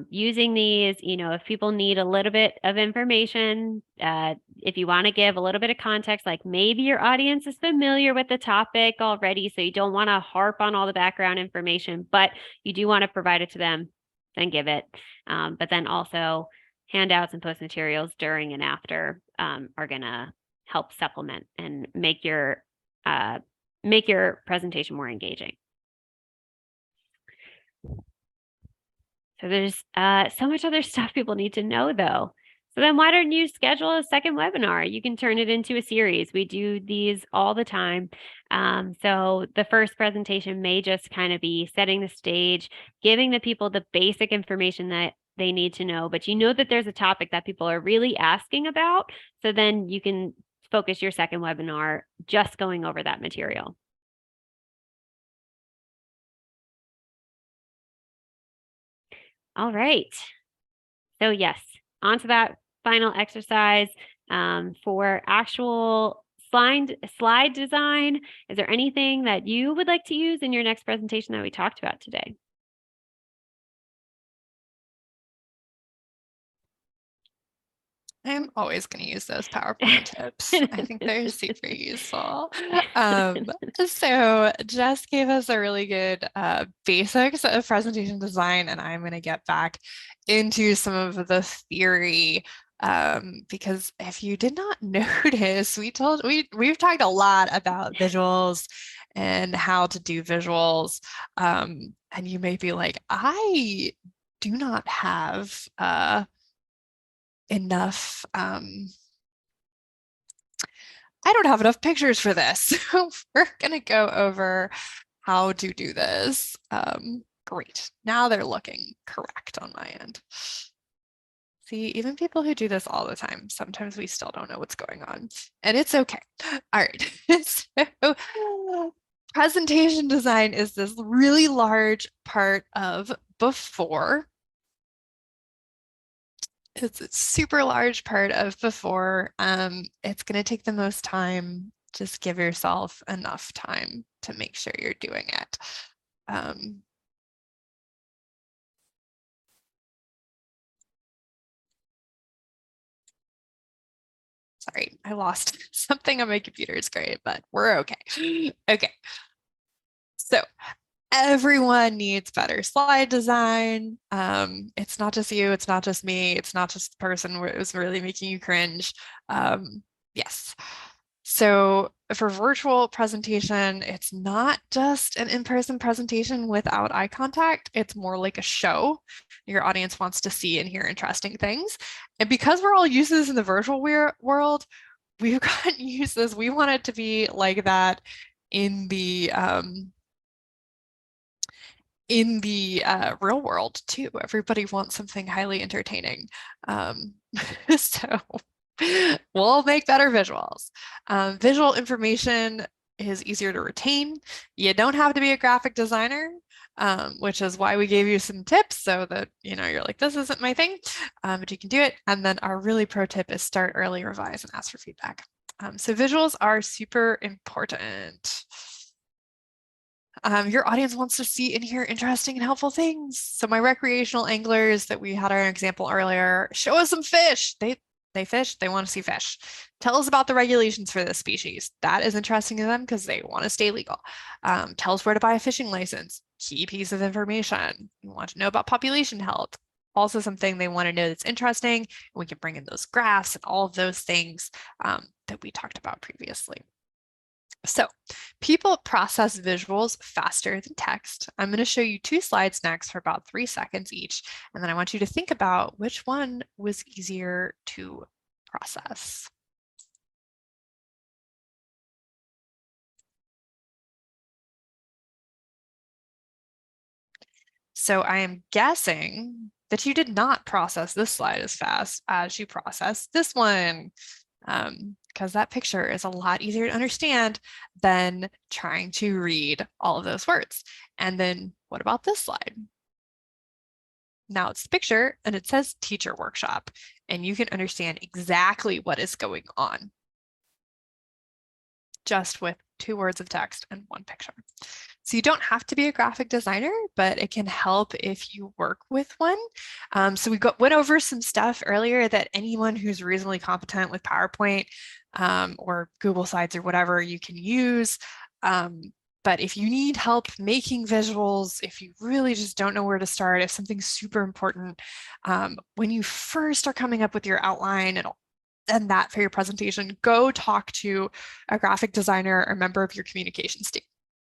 Using these, if people need a little bit of information, if you want to give a little bit of context, like maybe your audience is familiar with the topic already, so you don't want to harp on all the background information, but you do want to provide it to them, then give it. But then also handouts and post materials during and after are going to help supplement and make your presentation more engaging. So there's so much other stuff people need to know though. So then why don't you schedule a second webinar? You can turn it into a series. We do these all the time. So the first presentation may just kind of be setting the stage, giving the people the basic information that they need to know, but you know that there's a topic that people are really asking about. So then you can focus your second webinar just going over that material. All right. So yes, on to that final exercise for actual slide design. Is there anything that you would like to use in your next presentation that we talked about today? I'm always going to use those PowerPoint tips. I think they're super useful. So Jess gave us a really good basics of presentation design, and I'm going to get back into some of the theory because if you did not notice, we've talked a lot about visuals and how to do visuals, and you may be like, I do not have enough I don't have enough pictures for this. So we're gonna go over how to do this. Great, now they're looking correct on my end. See, even people who do this all the time, sometimes we still don't know what's going on, and it's okay. All right, so presentation design is this really large part of before. It's a super large part of before. It's going to take the most time. Just give yourself enough time to make sure you're doing it. Sorry, I lost something on my computer. It's great, but we're okay. Okay. So everyone needs better slide design. It's not just you, it's not just me, it's not just the person who's really making you cringe. Yes. So for virtual presentation, it's not just an in-person presentation without eye contact. It's more like a show. Your audience wants to see and hear interesting things. And because we're all used to this in the virtual world, we've gotten used to this. We want it to be like that in the real world too. Everybody wants something highly entertaining. So we'll make better visuals. Visual information is easier to retain. You don't have to be a graphic designer, which is why we gave you some tips so that, you're like, this isn't my thing, but you can do it. And then our really pro tip is start early, revise, and ask for feedback. So visuals are super important. Your audience wants to see and hear interesting and helpful things. So my recreational anglers that we had our example earlier, show us some fish. They fish, they want to see fish. Tell us about the regulations for this species. That is interesting to them because they want to stay legal. Tell us where to buy a fishing license. Key piece of information. You want to know about population health. Also something they want to know that's interesting. And we can bring in those graphs and all of those things that we talked about previously. So people process visuals faster than text. I'm going to show you 2 slides next for about 3 seconds each. And then I want you to think about which one was easier to process. So I am guessing that you did not process this slide as fast as you processed this one. Because that picture is a lot easier to understand than trying to read all of those words. And then what about this slide? Now it's the picture and it says teacher workshop, and you can understand exactly what is going on just with 2 words of text, and 1 picture. So you don't have to be a graphic designer, but it can help if you work with one. So we went over some stuff earlier that anyone who's reasonably competent with PowerPoint or Google Slides or whatever you can use. But if you need help making visuals, if you really just don't know where to start, if something's super important, when you first are coming up with your outline and that for your presentation, go talk to a graphic designer or member of your communications team.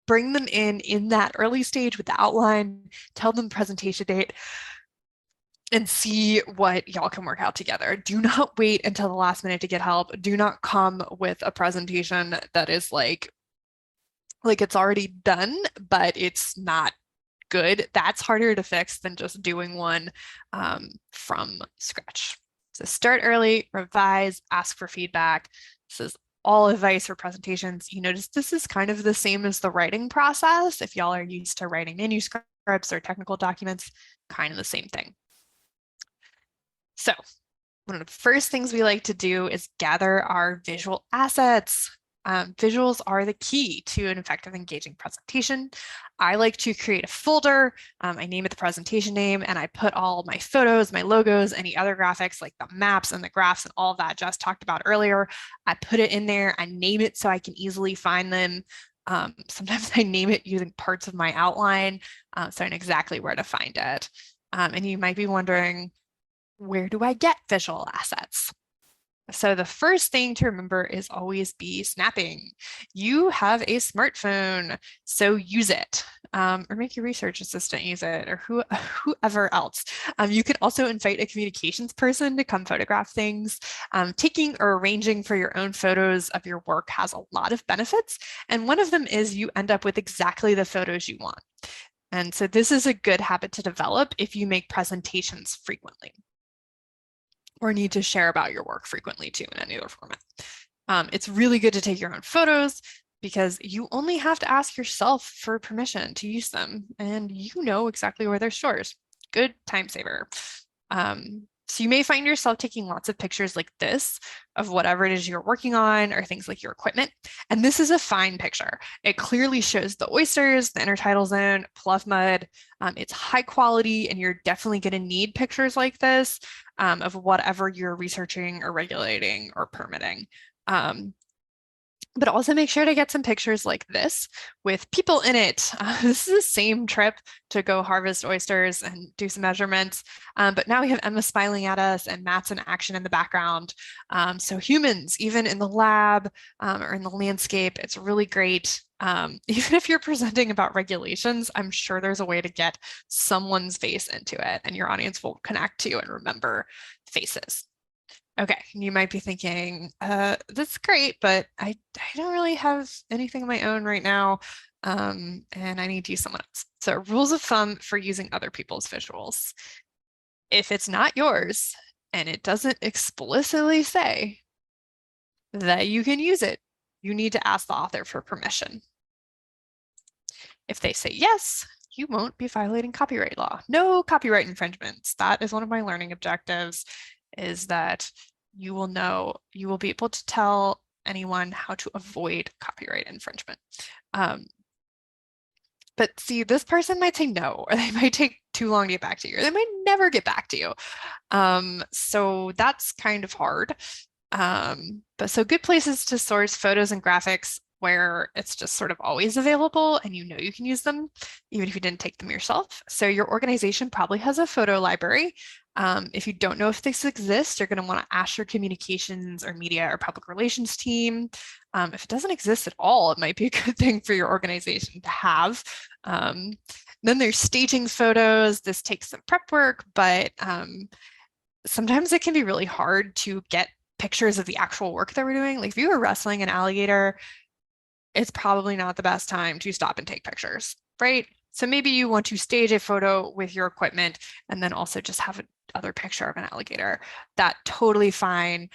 Bring them in that early stage with the outline, tell them presentation date, and see what y'all can work out together. Do not wait until the last minute to get help. Do not come with a presentation that is like it's already done, but it's not good. That's harder to fix than just doing one from scratch. So start early, revise, ask for feedback. This is all advice for presentations. You notice this is kind of the same as the writing process. If y'all are used to writing manuscripts or technical documents, kind of the same thing. So one of the first things we like to do is gather our visual assets. Visuals are the key to an effective, engaging presentation. I like to create a folder. I name it the presentation name, and I put all my photos, my logos, any other graphics like the maps and the graphs and all that Jess talked about earlier. I put it in there. I name it so I can easily find them. Sometimes I name it using parts of my outline, so I know exactly where to find it. And you might be wondering, where do I get visual assets? So the first thing to remember is always be snapping. You have a smartphone, so use it, or make your research assistant use it, or whoever else. You can also invite a communications person to come photograph things. Taking or arranging for your own photos of your work has a lot of benefits, and one of them is you end up with exactly the photos you want. And so this is a good habit to develop if you make presentations frequently, or need to share about your work frequently too in any other format. It's really good to take your own photos because you only have to ask yourself for permission to use them, and you know exactly where they're stored. Good time saver. So you may find yourself taking lots of pictures like this of whatever it is you're working on, or things like your equipment. And this is a fine picture. It clearly shows the oysters, the intertidal zone, bluff mud. It's high quality, and you're definitely going to need pictures like this of whatever you're researching or regulating or permitting. But also make sure to get some pictures like this with people in it. This is the same trip to go harvest oysters and do some measurements. But now we have Emma smiling at us and Matt's in action in the background. So humans, even in the lab or in the landscape, it's really great. Even if you're presenting about regulations, I'm sure there's a way to get someone's face into it, and your audience will connect to and remember faces. Okay, you might be thinking, that's great, but I don't really have anything of my own right now, and I need to use someone else. So rules of thumb for using other people's visuals. If it's not yours and it doesn't explicitly say that you can use it, you need to ask the author for permission. If they say yes, you won't be violating copyright law. No copyright infringements. That is one of my learning objectives, is that you will know, you will be able to tell anyone how to avoid copyright infringement. But see, this person might say no, or they might take too long to get back to you, or they might never get back to you. So that's kind of hard. But so good places to source photos and graphics where it's just sort of always available and you know you can use them even if you didn't take them yourself. So your organization probably has a photo library. If you don't know if this exists, you're going to want to ask your communications or media or public relations team. If it doesn't exist at all, it might be a good thing for your organization to have. Then there's staging photos. This takes some prep work, but sometimes it can be really hard to get pictures of the actual work that we're doing. Like if you were wrestling an alligator, it's probably not the best time to stop and take pictures, right? So maybe you want to stage a photo with your equipment and then also just have another picture of an alligator. That's totally fine.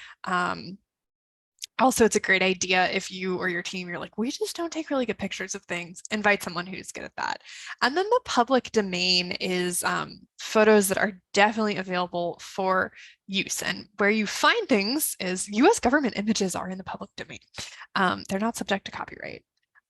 Also, it's a great idea if you or your team, you're like, we just don't take really good pictures of things, invite someone who's good at that. And then the public domain is photos that are definitely available for use. And where you find things is US government images are in the public domain. They're not subject to copyright.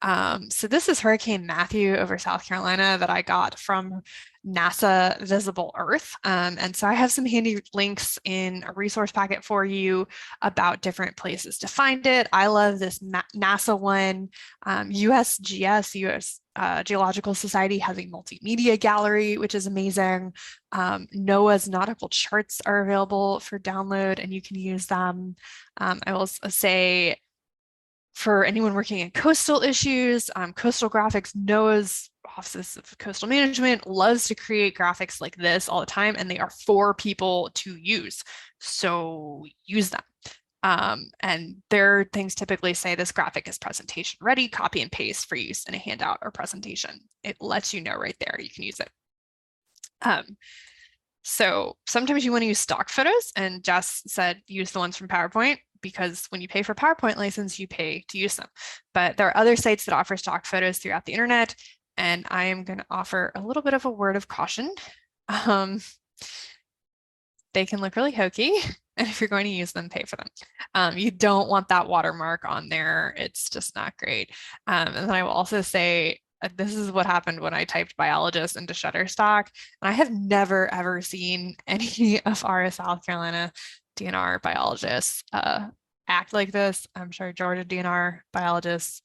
So this is Hurricane Matthew over South Carolina that I got from NASA Visible Earth. And so I have some handy links in a resource packet for you about different places to find it. I love this NASA one. USGS, US Geological Society, has a multimedia gallery, which is amazing. NOAA's nautical charts are available for download and you can use them. I will say, for anyone working in coastal issues, Coastal Graphics, NOAA's Office of Coastal Management loves to create graphics like this all the time, and they are for people to use. So use them. And their things typically say this graphic is presentation ready, copy and paste for use in a handout or presentation. It lets you know right there, you can use it. So sometimes you want to use stock photos, and Jess said use the ones from PowerPoint, because when you pay for PowerPoint license, you pay to use them. But there are other sites that offer stock photos throughout the internet, and I am going to offer a little bit of a word of caution. They can look really hokey, and if you're going to use them, pay for them. You don't want that watermark on there. It's just not great. And then I will also say, this is what happened when I typed biologist into Shutterstock, and I have never ever seen any of our South Carolina DNR biologists act like this. I'm sure Georgia DNR biologists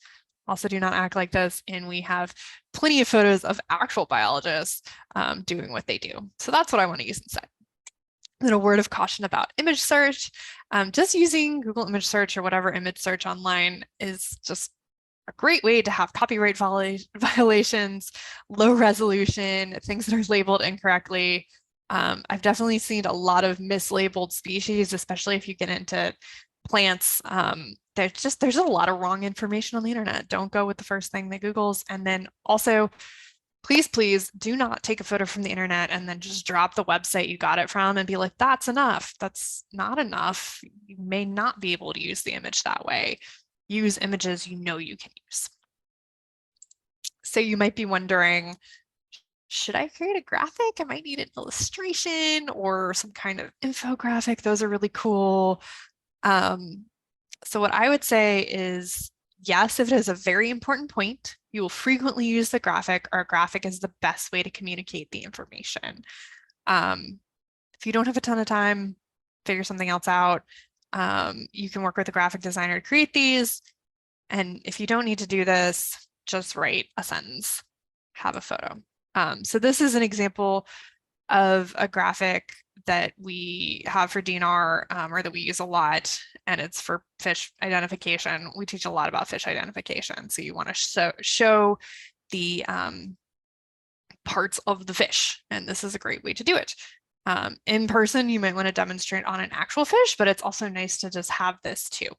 also do not act like this, and we have plenty of photos of actual biologists doing what they do. So that's what I want to use instead. Then a word of caution about image search. Just using Google image search or whatever image search online is just a great way to have copyright violations, low resolution, things that are labeled incorrectly. I've definitely seen a lot of mislabeled species, especially if you get into plants. There's a lot of wrong information on the internet. Don't go with the first thing that Googles. And then also, please do not take a photo from the internet and then just drop the website you got it from and be like, that's enough. That's not enough. You may not be able to use the image that way. Use images you know you can use. So you might be wondering, should I create a graphic? I might need an illustration or some kind of infographic. Those are really cool. So what I would say is, yes, if it is a very important point, you will frequently use the graphic, or a graphic is the best way to communicate the information. If you don't have a ton of time, figure something else out. You can work with a graphic designer to create these. And if you don't need to do this, just write a sentence, have a photo. So this is an example of a graphic that we have for DNR, or that we use a lot, and it's for fish identification. We teach a lot about fish identification. So you want to show the parts of the fish, and this is a great way to do it. In person, you might want to demonstrate on an actual fish, but it's also nice to just have this too.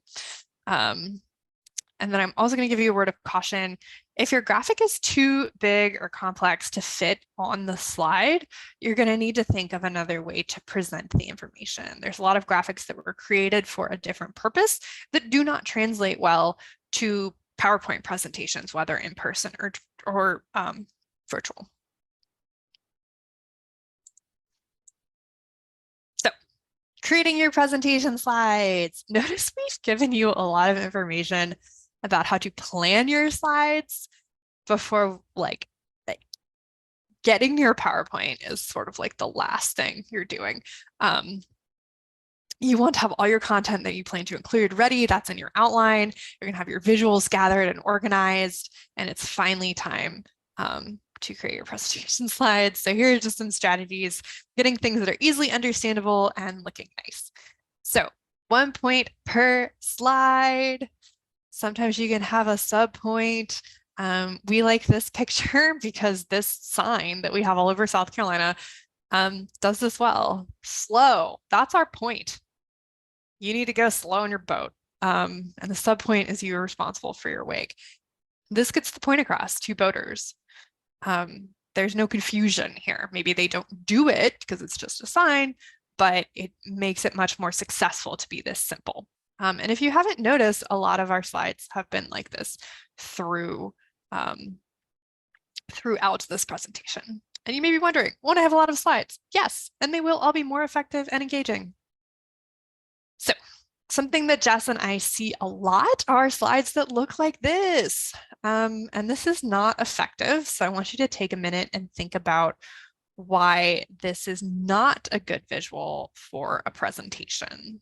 And then I'm also going to give you a word of caution. If your graphic is too big or complex to fit on the slide, you're going to need to think of another way to present the information. There's a lot of graphics that were created for a different purpose that do not translate well to PowerPoint presentations, whether in person or virtual. So, creating your presentation slides. Notice we've given you a lot of information about how to plan your slides before, like getting your PowerPoint is sort of like the last thing you're doing. You want to have all your content that you plan to include ready. That's in your outline. You're going to have your visuals gathered and organized, and it's finally time to create your presentation slides. So here are just some strategies, getting things that are easily understandable and looking nice. So 1 point per slide. Sometimes you can have a sub point. We like this picture because this sign that we have all over South Carolina does this well. Slow, that's our point. You need to go slow in your boat. And the sub point is you're responsible for your wake. This gets the point across to boaters. There's no confusion here. Maybe they don't do it because it's just a sign, but it makes it much more successful to be this simple. And if you haven't noticed, a lot of our slides have been like this throughout this presentation. And you may be wondering, won't I have a lot of slides? Yes, and they will all be more effective and engaging. So Something that Jess and I see a lot are slides that look like this. And this is not effective. So I want you to take a minute and think about why this is not a good visual for a presentation.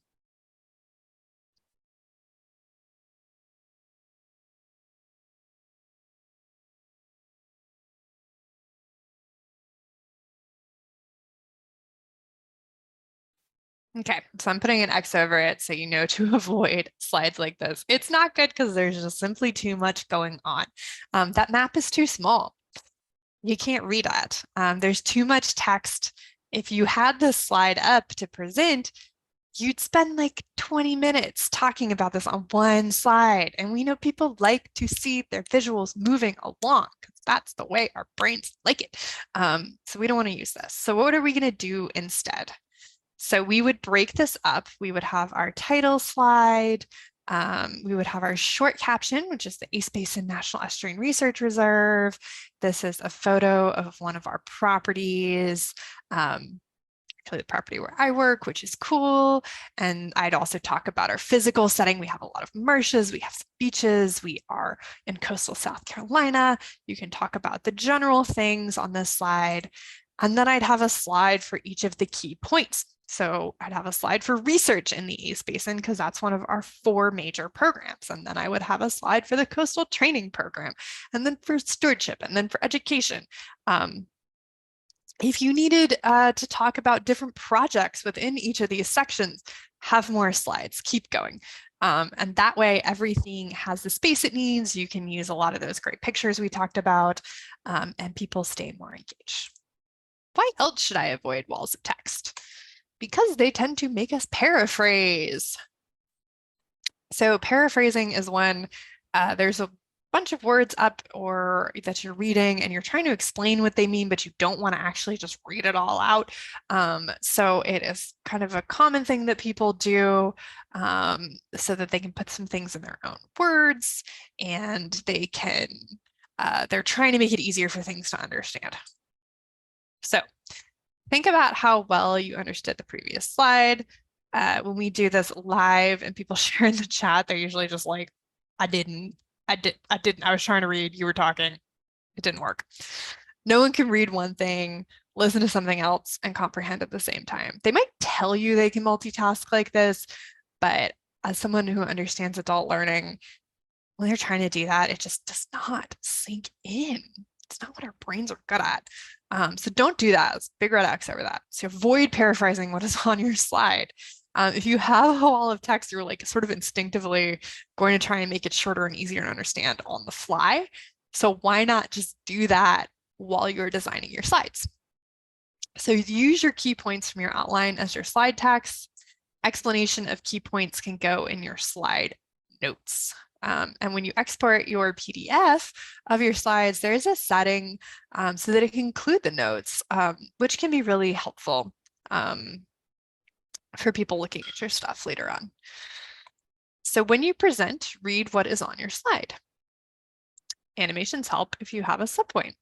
Okay, so I'm putting an X over it so you know to avoid slides like this. It's not good because there's just simply too much going on. That map is too small. You can't read that. There's too much text. If you had this slide up to present, you'd spend like 20 minutes talking about this on one slide. And we know people like to see their visuals moving along because that's the way our brains like it. So we don't want to use this. So what are we going to do instead? So we would break this up. We would have our title slide. We would have our short caption, which is the East Basin National Estuarine Research Reserve. This is a photo of one of our properties, the property where I work, which is cool. And I'd also talk about our physical setting. We have a lot of marshes, we have some beaches, we are in coastal South Carolina. You can talk about the general things on this slide. And then I'd have a slide for each of the key points. So I'd have a slide for research in the East Basin because that's one of our 4 major programs. And then I would have a slide for the coastal training program, and then for stewardship, and then for education. If you needed to talk about different projects within each of these sections, have more slides, keep going. And that way everything has the space it needs. You can use a lot of those great pictures we talked about, and people stay more engaged. Why else should I avoid walls of text? Because they tend to make us paraphrase. So paraphrasing is when there's a bunch of words up or that you're reading and you're trying to explain what they mean, but you don't want to actually just read it all out. So it is kind of a common thing that people do so that they can put some things in their own words, and they can, they're trying to make it easier for things to understand. So think about how well you understood the previous slide. When we do this live and people share in the chat, they're usually just like, I was trying to read, you were talking, it didn't work. No one can read one thing, listen to something else, and comprehend at the same time. They might tell you they can multitask like this, but as someone who understands adult learning, when they're trying to do that, it just does not sink in. It's not what our brains are good at. So don't do that. It's a big red X over that. So avoid paraphrasing what is on your slide. If you have a wall of text, you're like sort of instinctively going to try and make it shorter and easier to understand on the fly. So why not just do that while you're designing your slides? So use your key points from your outline as your slide text. Explanation of key points can go in your slide notes. And when you export your PDF of your slides, there is a setting so that it can include the notes, which can be really helpful for people looking at your stuff later on. So when you present, read what is on your slide. Animations help if you have a subpoint.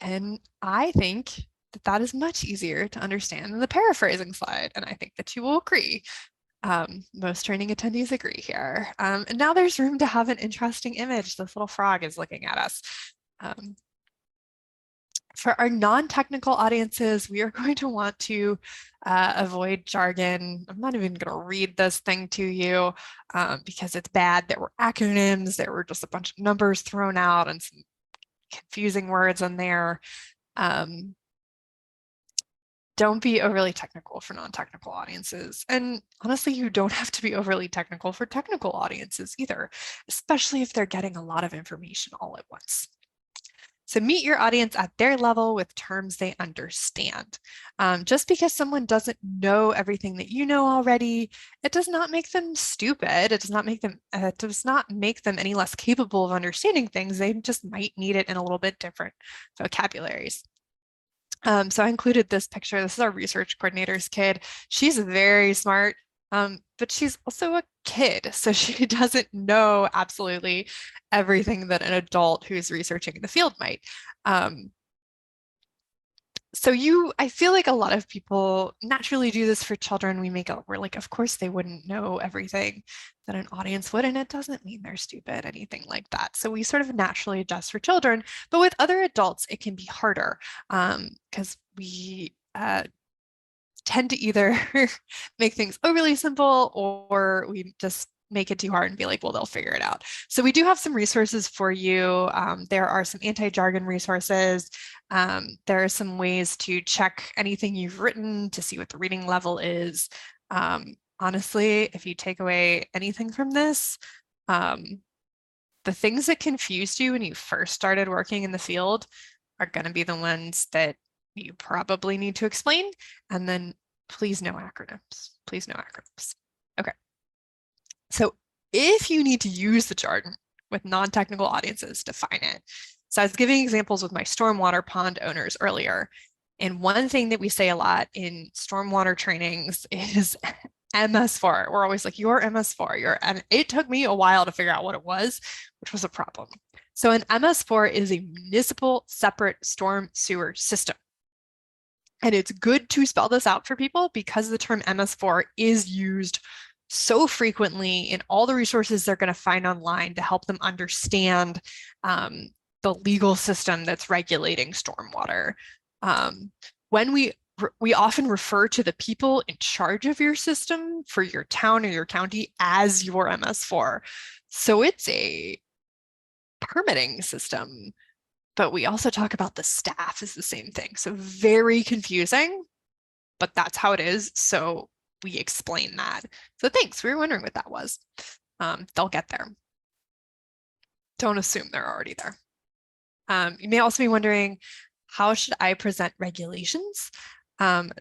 And I think that that is much easier to understand than the paraphrasing slide. And I think that you will agree. Most training attendees agree here. And now there's room to have an interesting image. This little frog is looking at us. For our non-technical audiences, we are going to want to avoid jargon. I'm not even going to read this thing to you because it's bad. There were acronyms, there were just a bunch of numbers thrown out and some confusing words in there. Don't be overly technical for non-technical audiences. And honestly, you don't have to be overly technical for technical audiences either, especially if they're getting a lot of information all at once. So meet your audience at their level with terms they understand. Just because someone doesn't know everything that you know already, it does not make them stupid. It does not make them any less capable of understanding things. They just might need it in a little bit different vocabularies. So I included this picture. This is our research coordinator's kid. She's very smart, but she's also a kid. So she doesn't know absolutely everything that an adult who's researching in the field might. So I feel like a lot of people naturally do this for children. We're like, of course they wouldn't know everything that an audience would, and it doesn't mean they're stupid, anything like that. So we sort of naturally adjust for children, but with other adults, it can be harder because we tend to either make things overly simple or we just make it too hard and be like, well, they'll figure it out. So we do have some resources for you. There are some anti-jargon resources. There are some ways to check anything you've written to see what the reading level is. Honestly, if you take away anything from this, the things that confused you when you first started working in the field are going to be the ones that you probably need to explain. And then please no acronyms. Please no acronyms. Okay. So if you need to use the jargon with non-technical audiences, define it. So I was giving examples with my stormwater pond owners earlier. And one thing that we say a lot in stormwater trainings is MS4. We're always like, you're MS4. And it took me a while to figure out what it was, which was a problem. So an MS4 is a municipal separate storm sewer system. And it's good to spell this out for people because the term MS4 is used so frequently in all the resources they're going to find online to help them understand the legal system that's regulating stormwater. When we often refer to the people in charge of your system for your town or your county as your MS4. So it's a permitting system, but we also talk about the staff as the same thing. So very confusing, but that's how it is. So we explain that. So thanks, we were wondering what that was. They'll get there. Don't assume they're already there. You may also be wondering, how should I present regulations?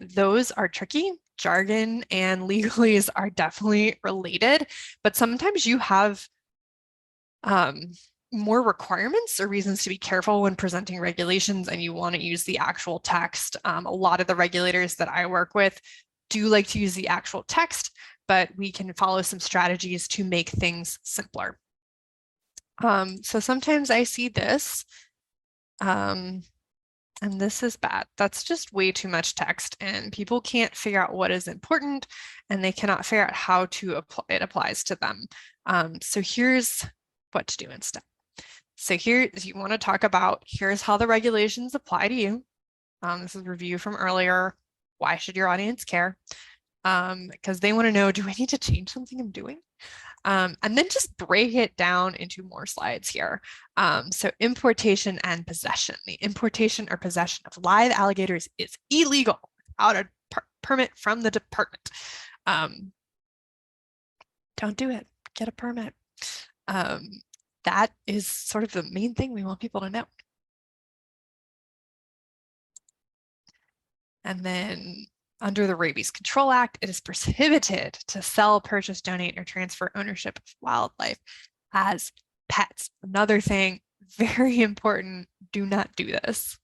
Those are tricky. Jargon and legalese are definitely related, but sometimes you have more requirements or reasons to be careful when presenting regulations and you want to use the actual text. A lot of the regulators that I work with do like to use the actual text, but we can follow some strategies to make things simpler. So sometimes I see this, and this is bad. That's just way too much text and people can't figure out what is important and they cannot figure out how it applies to them. So here's what to do instead. So here, if you want to talk about, here's how the regulations apply to you. This is a review from earlier. Why should your audience care? Because they want to know, do I need to change something I'm doing? And then just break it down into more slides here. So importation and possession. The importation or possession of live alligators is illegal without a permit from the department. Don't do it. Get a permit. That is sort of the main thing we want people to know. And then under the Rabies Control Act, it is prohibited to sell, purchase, donate, or transfer ownership of wildlife as pets. Another thing, very important, do not do this.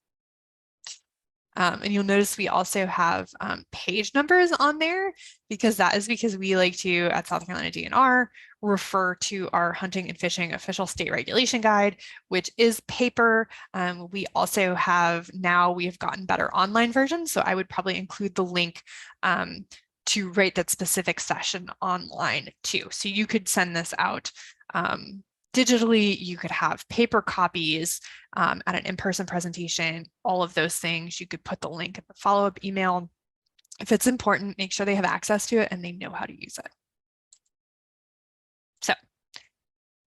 And you'll notice we also have page numbers on there because we like to, at South Carolina DNR, refer to our hunting and fishing official state regulation guide, which is paper. We also have, now we have gotten better online versions. So I would probably include the link to write that specific session online too. So you could send this out digitally, you could have paper copies at an in-person presentation, all of those things. You could put the link in the follow-up email. If it's important, make sure they have access to it and they know how to use it. So you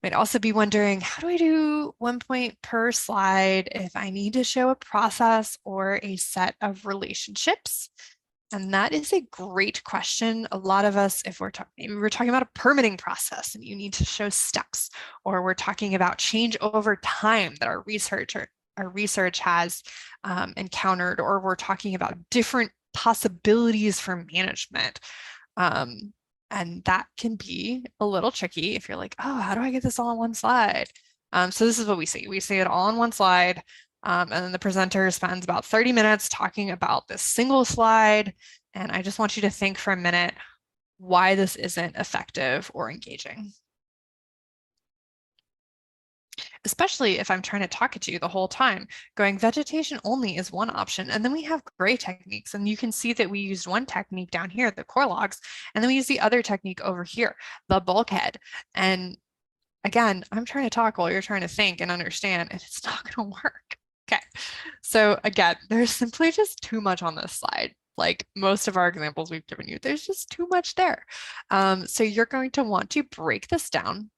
might also be wondering, how do I do 1 point per slide if I need to show a process or a set of relationships? And that is a great question. A lot of us, if we're talking about a permitting process and you need to show steps, or we're talking about change over time that our research has encountered, or we're talking about different possibilities for management. And that can be a little tricky if you're like, oh, how do I get this all on one slide? So this is what we see. We see it all on one slide. And then the presenter spends about 30 minutes talking about this single slide. And I just want you to think for a minute why this isn't effective or engaging. especially if I'm trying to talk at you the whole time. Going vegetation only is one option. And then we have gray techniques. And you can see that we used one technique down here, the core logs, and then we use the other technique over here, the bulkhead. And again, I'm trying to talk while you're trying to think and understand, and it's not going to work. Okay, so again, there's simply just too much on this slide. Like most of our examples we've given you, there's just too much there. So you're going to want to break this down.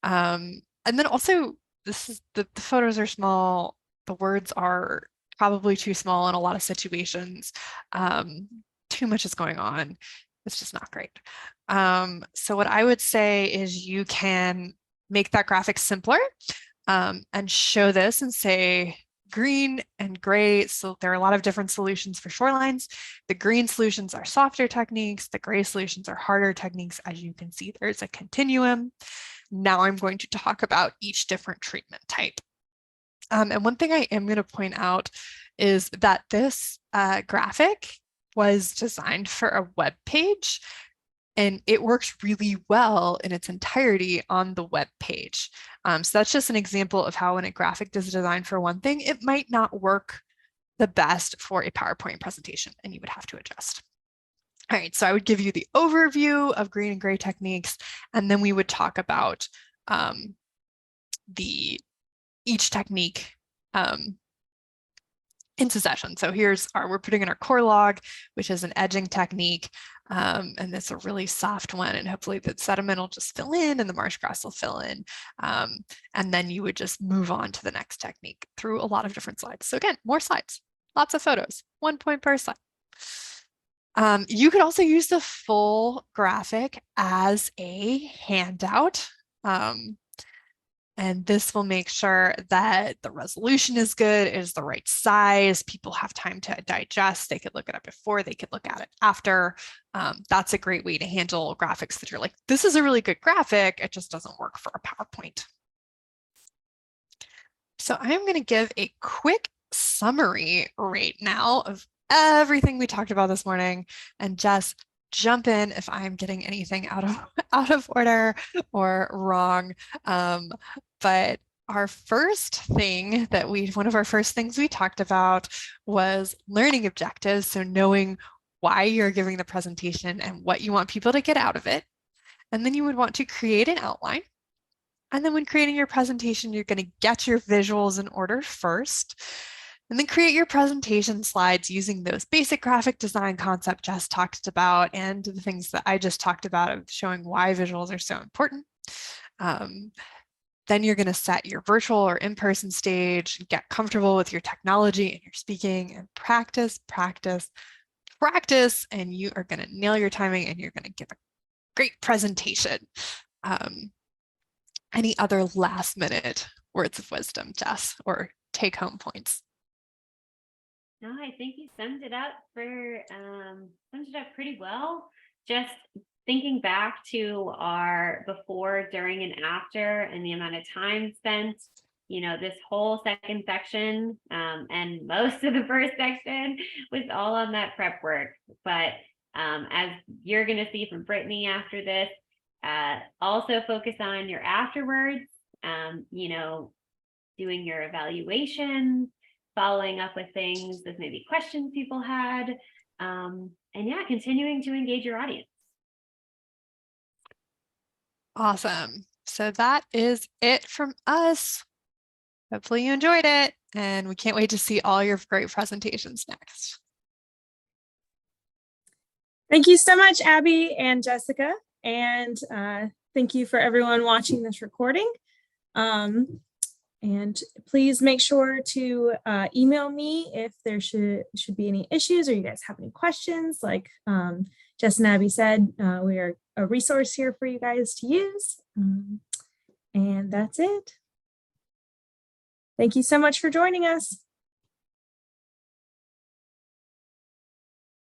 And then also, this is the photos are small, the words are probably too small in a lot of situations. Too much is going on. It's just not great. So what I would say is you can make that graphic simpler and show this and say green and gray. So there are a lot of different solutions for shorelines. The green solutions are softer techniques. The gray solutions are harder techniques. As you can see, there's a continuum. Now I'm going to talk about each different treatment type. And one thing I am going to point out is that this graphic was designed for a web page, and it works really well in its entirety on the web page. So that's just an example of how when a graphic is designed for one thing, it might not work the best for a PowerPoint presentation, and you would have to adjust. All right, so I would give you the overview of green and gray techniques, and then we would talk about each technique in succession. So we're putting in our core log, which is an edging technique, and it's a really soft one, and hopefully the sediment will just fill in and the marsh grass will fill in. And then you would just move on to the next technique through a lot of different slides. So again, more slides, lots of photos, 1 point per slide. You could also use the full graphic as a handout. And this will make sure that the resolution is good, is the right size. People have time to digest. They could look it up before, they could look at it after. That's a great way to handle graphics that you're like, this is a really good graphic, it just doesn't work for a PowerPoint. So I'm going to give a quick summary right now of everything we talked about this morning, and just jump in if I'm getting anything out of order or wrong. But our first thing one of our first things we talked about was learning objectives. So knowing why you're giving the presentation and what you want people to get out of it. And then you would want to create an outline. And then when creating your presentation, you're going to get your visuals in order first. And then create your presentation slides using those basic graphic design concepts Jess talked about, and the things that I just talked about of showing why visuals are so important. Then you're going to set your virtual or in-person stage, get comfortable with your technology and your speaking, and practice, practice, practice, and you are going to nail your timing and you're going to give a great presentation. Any other last minute words of wisdom, Jess, or take home points? No, I think you summed it up pretty well. Just thinking back to our before, during, and after, and the amount of time spent, this whole second section and most of the first section was all on that prep work. But as you're going to see from Brittany after this, also focus on your afterwards, doing your evaluations, following up with things with maybe questions people had, and yeah, continuing to engage your audience. Awesome. So that is it from us. Hopefully you enjoyed it, and we can't wait to see all your great presentations next. Thank you so much, Abby and Jessica. And thank you for everyone watching this recording. And please make sure to email me if there should be any issues or you guys have any questions. Like Jess and Abby said, we are a resource here for you guys to use. And that's it. Thank you so much for joining us.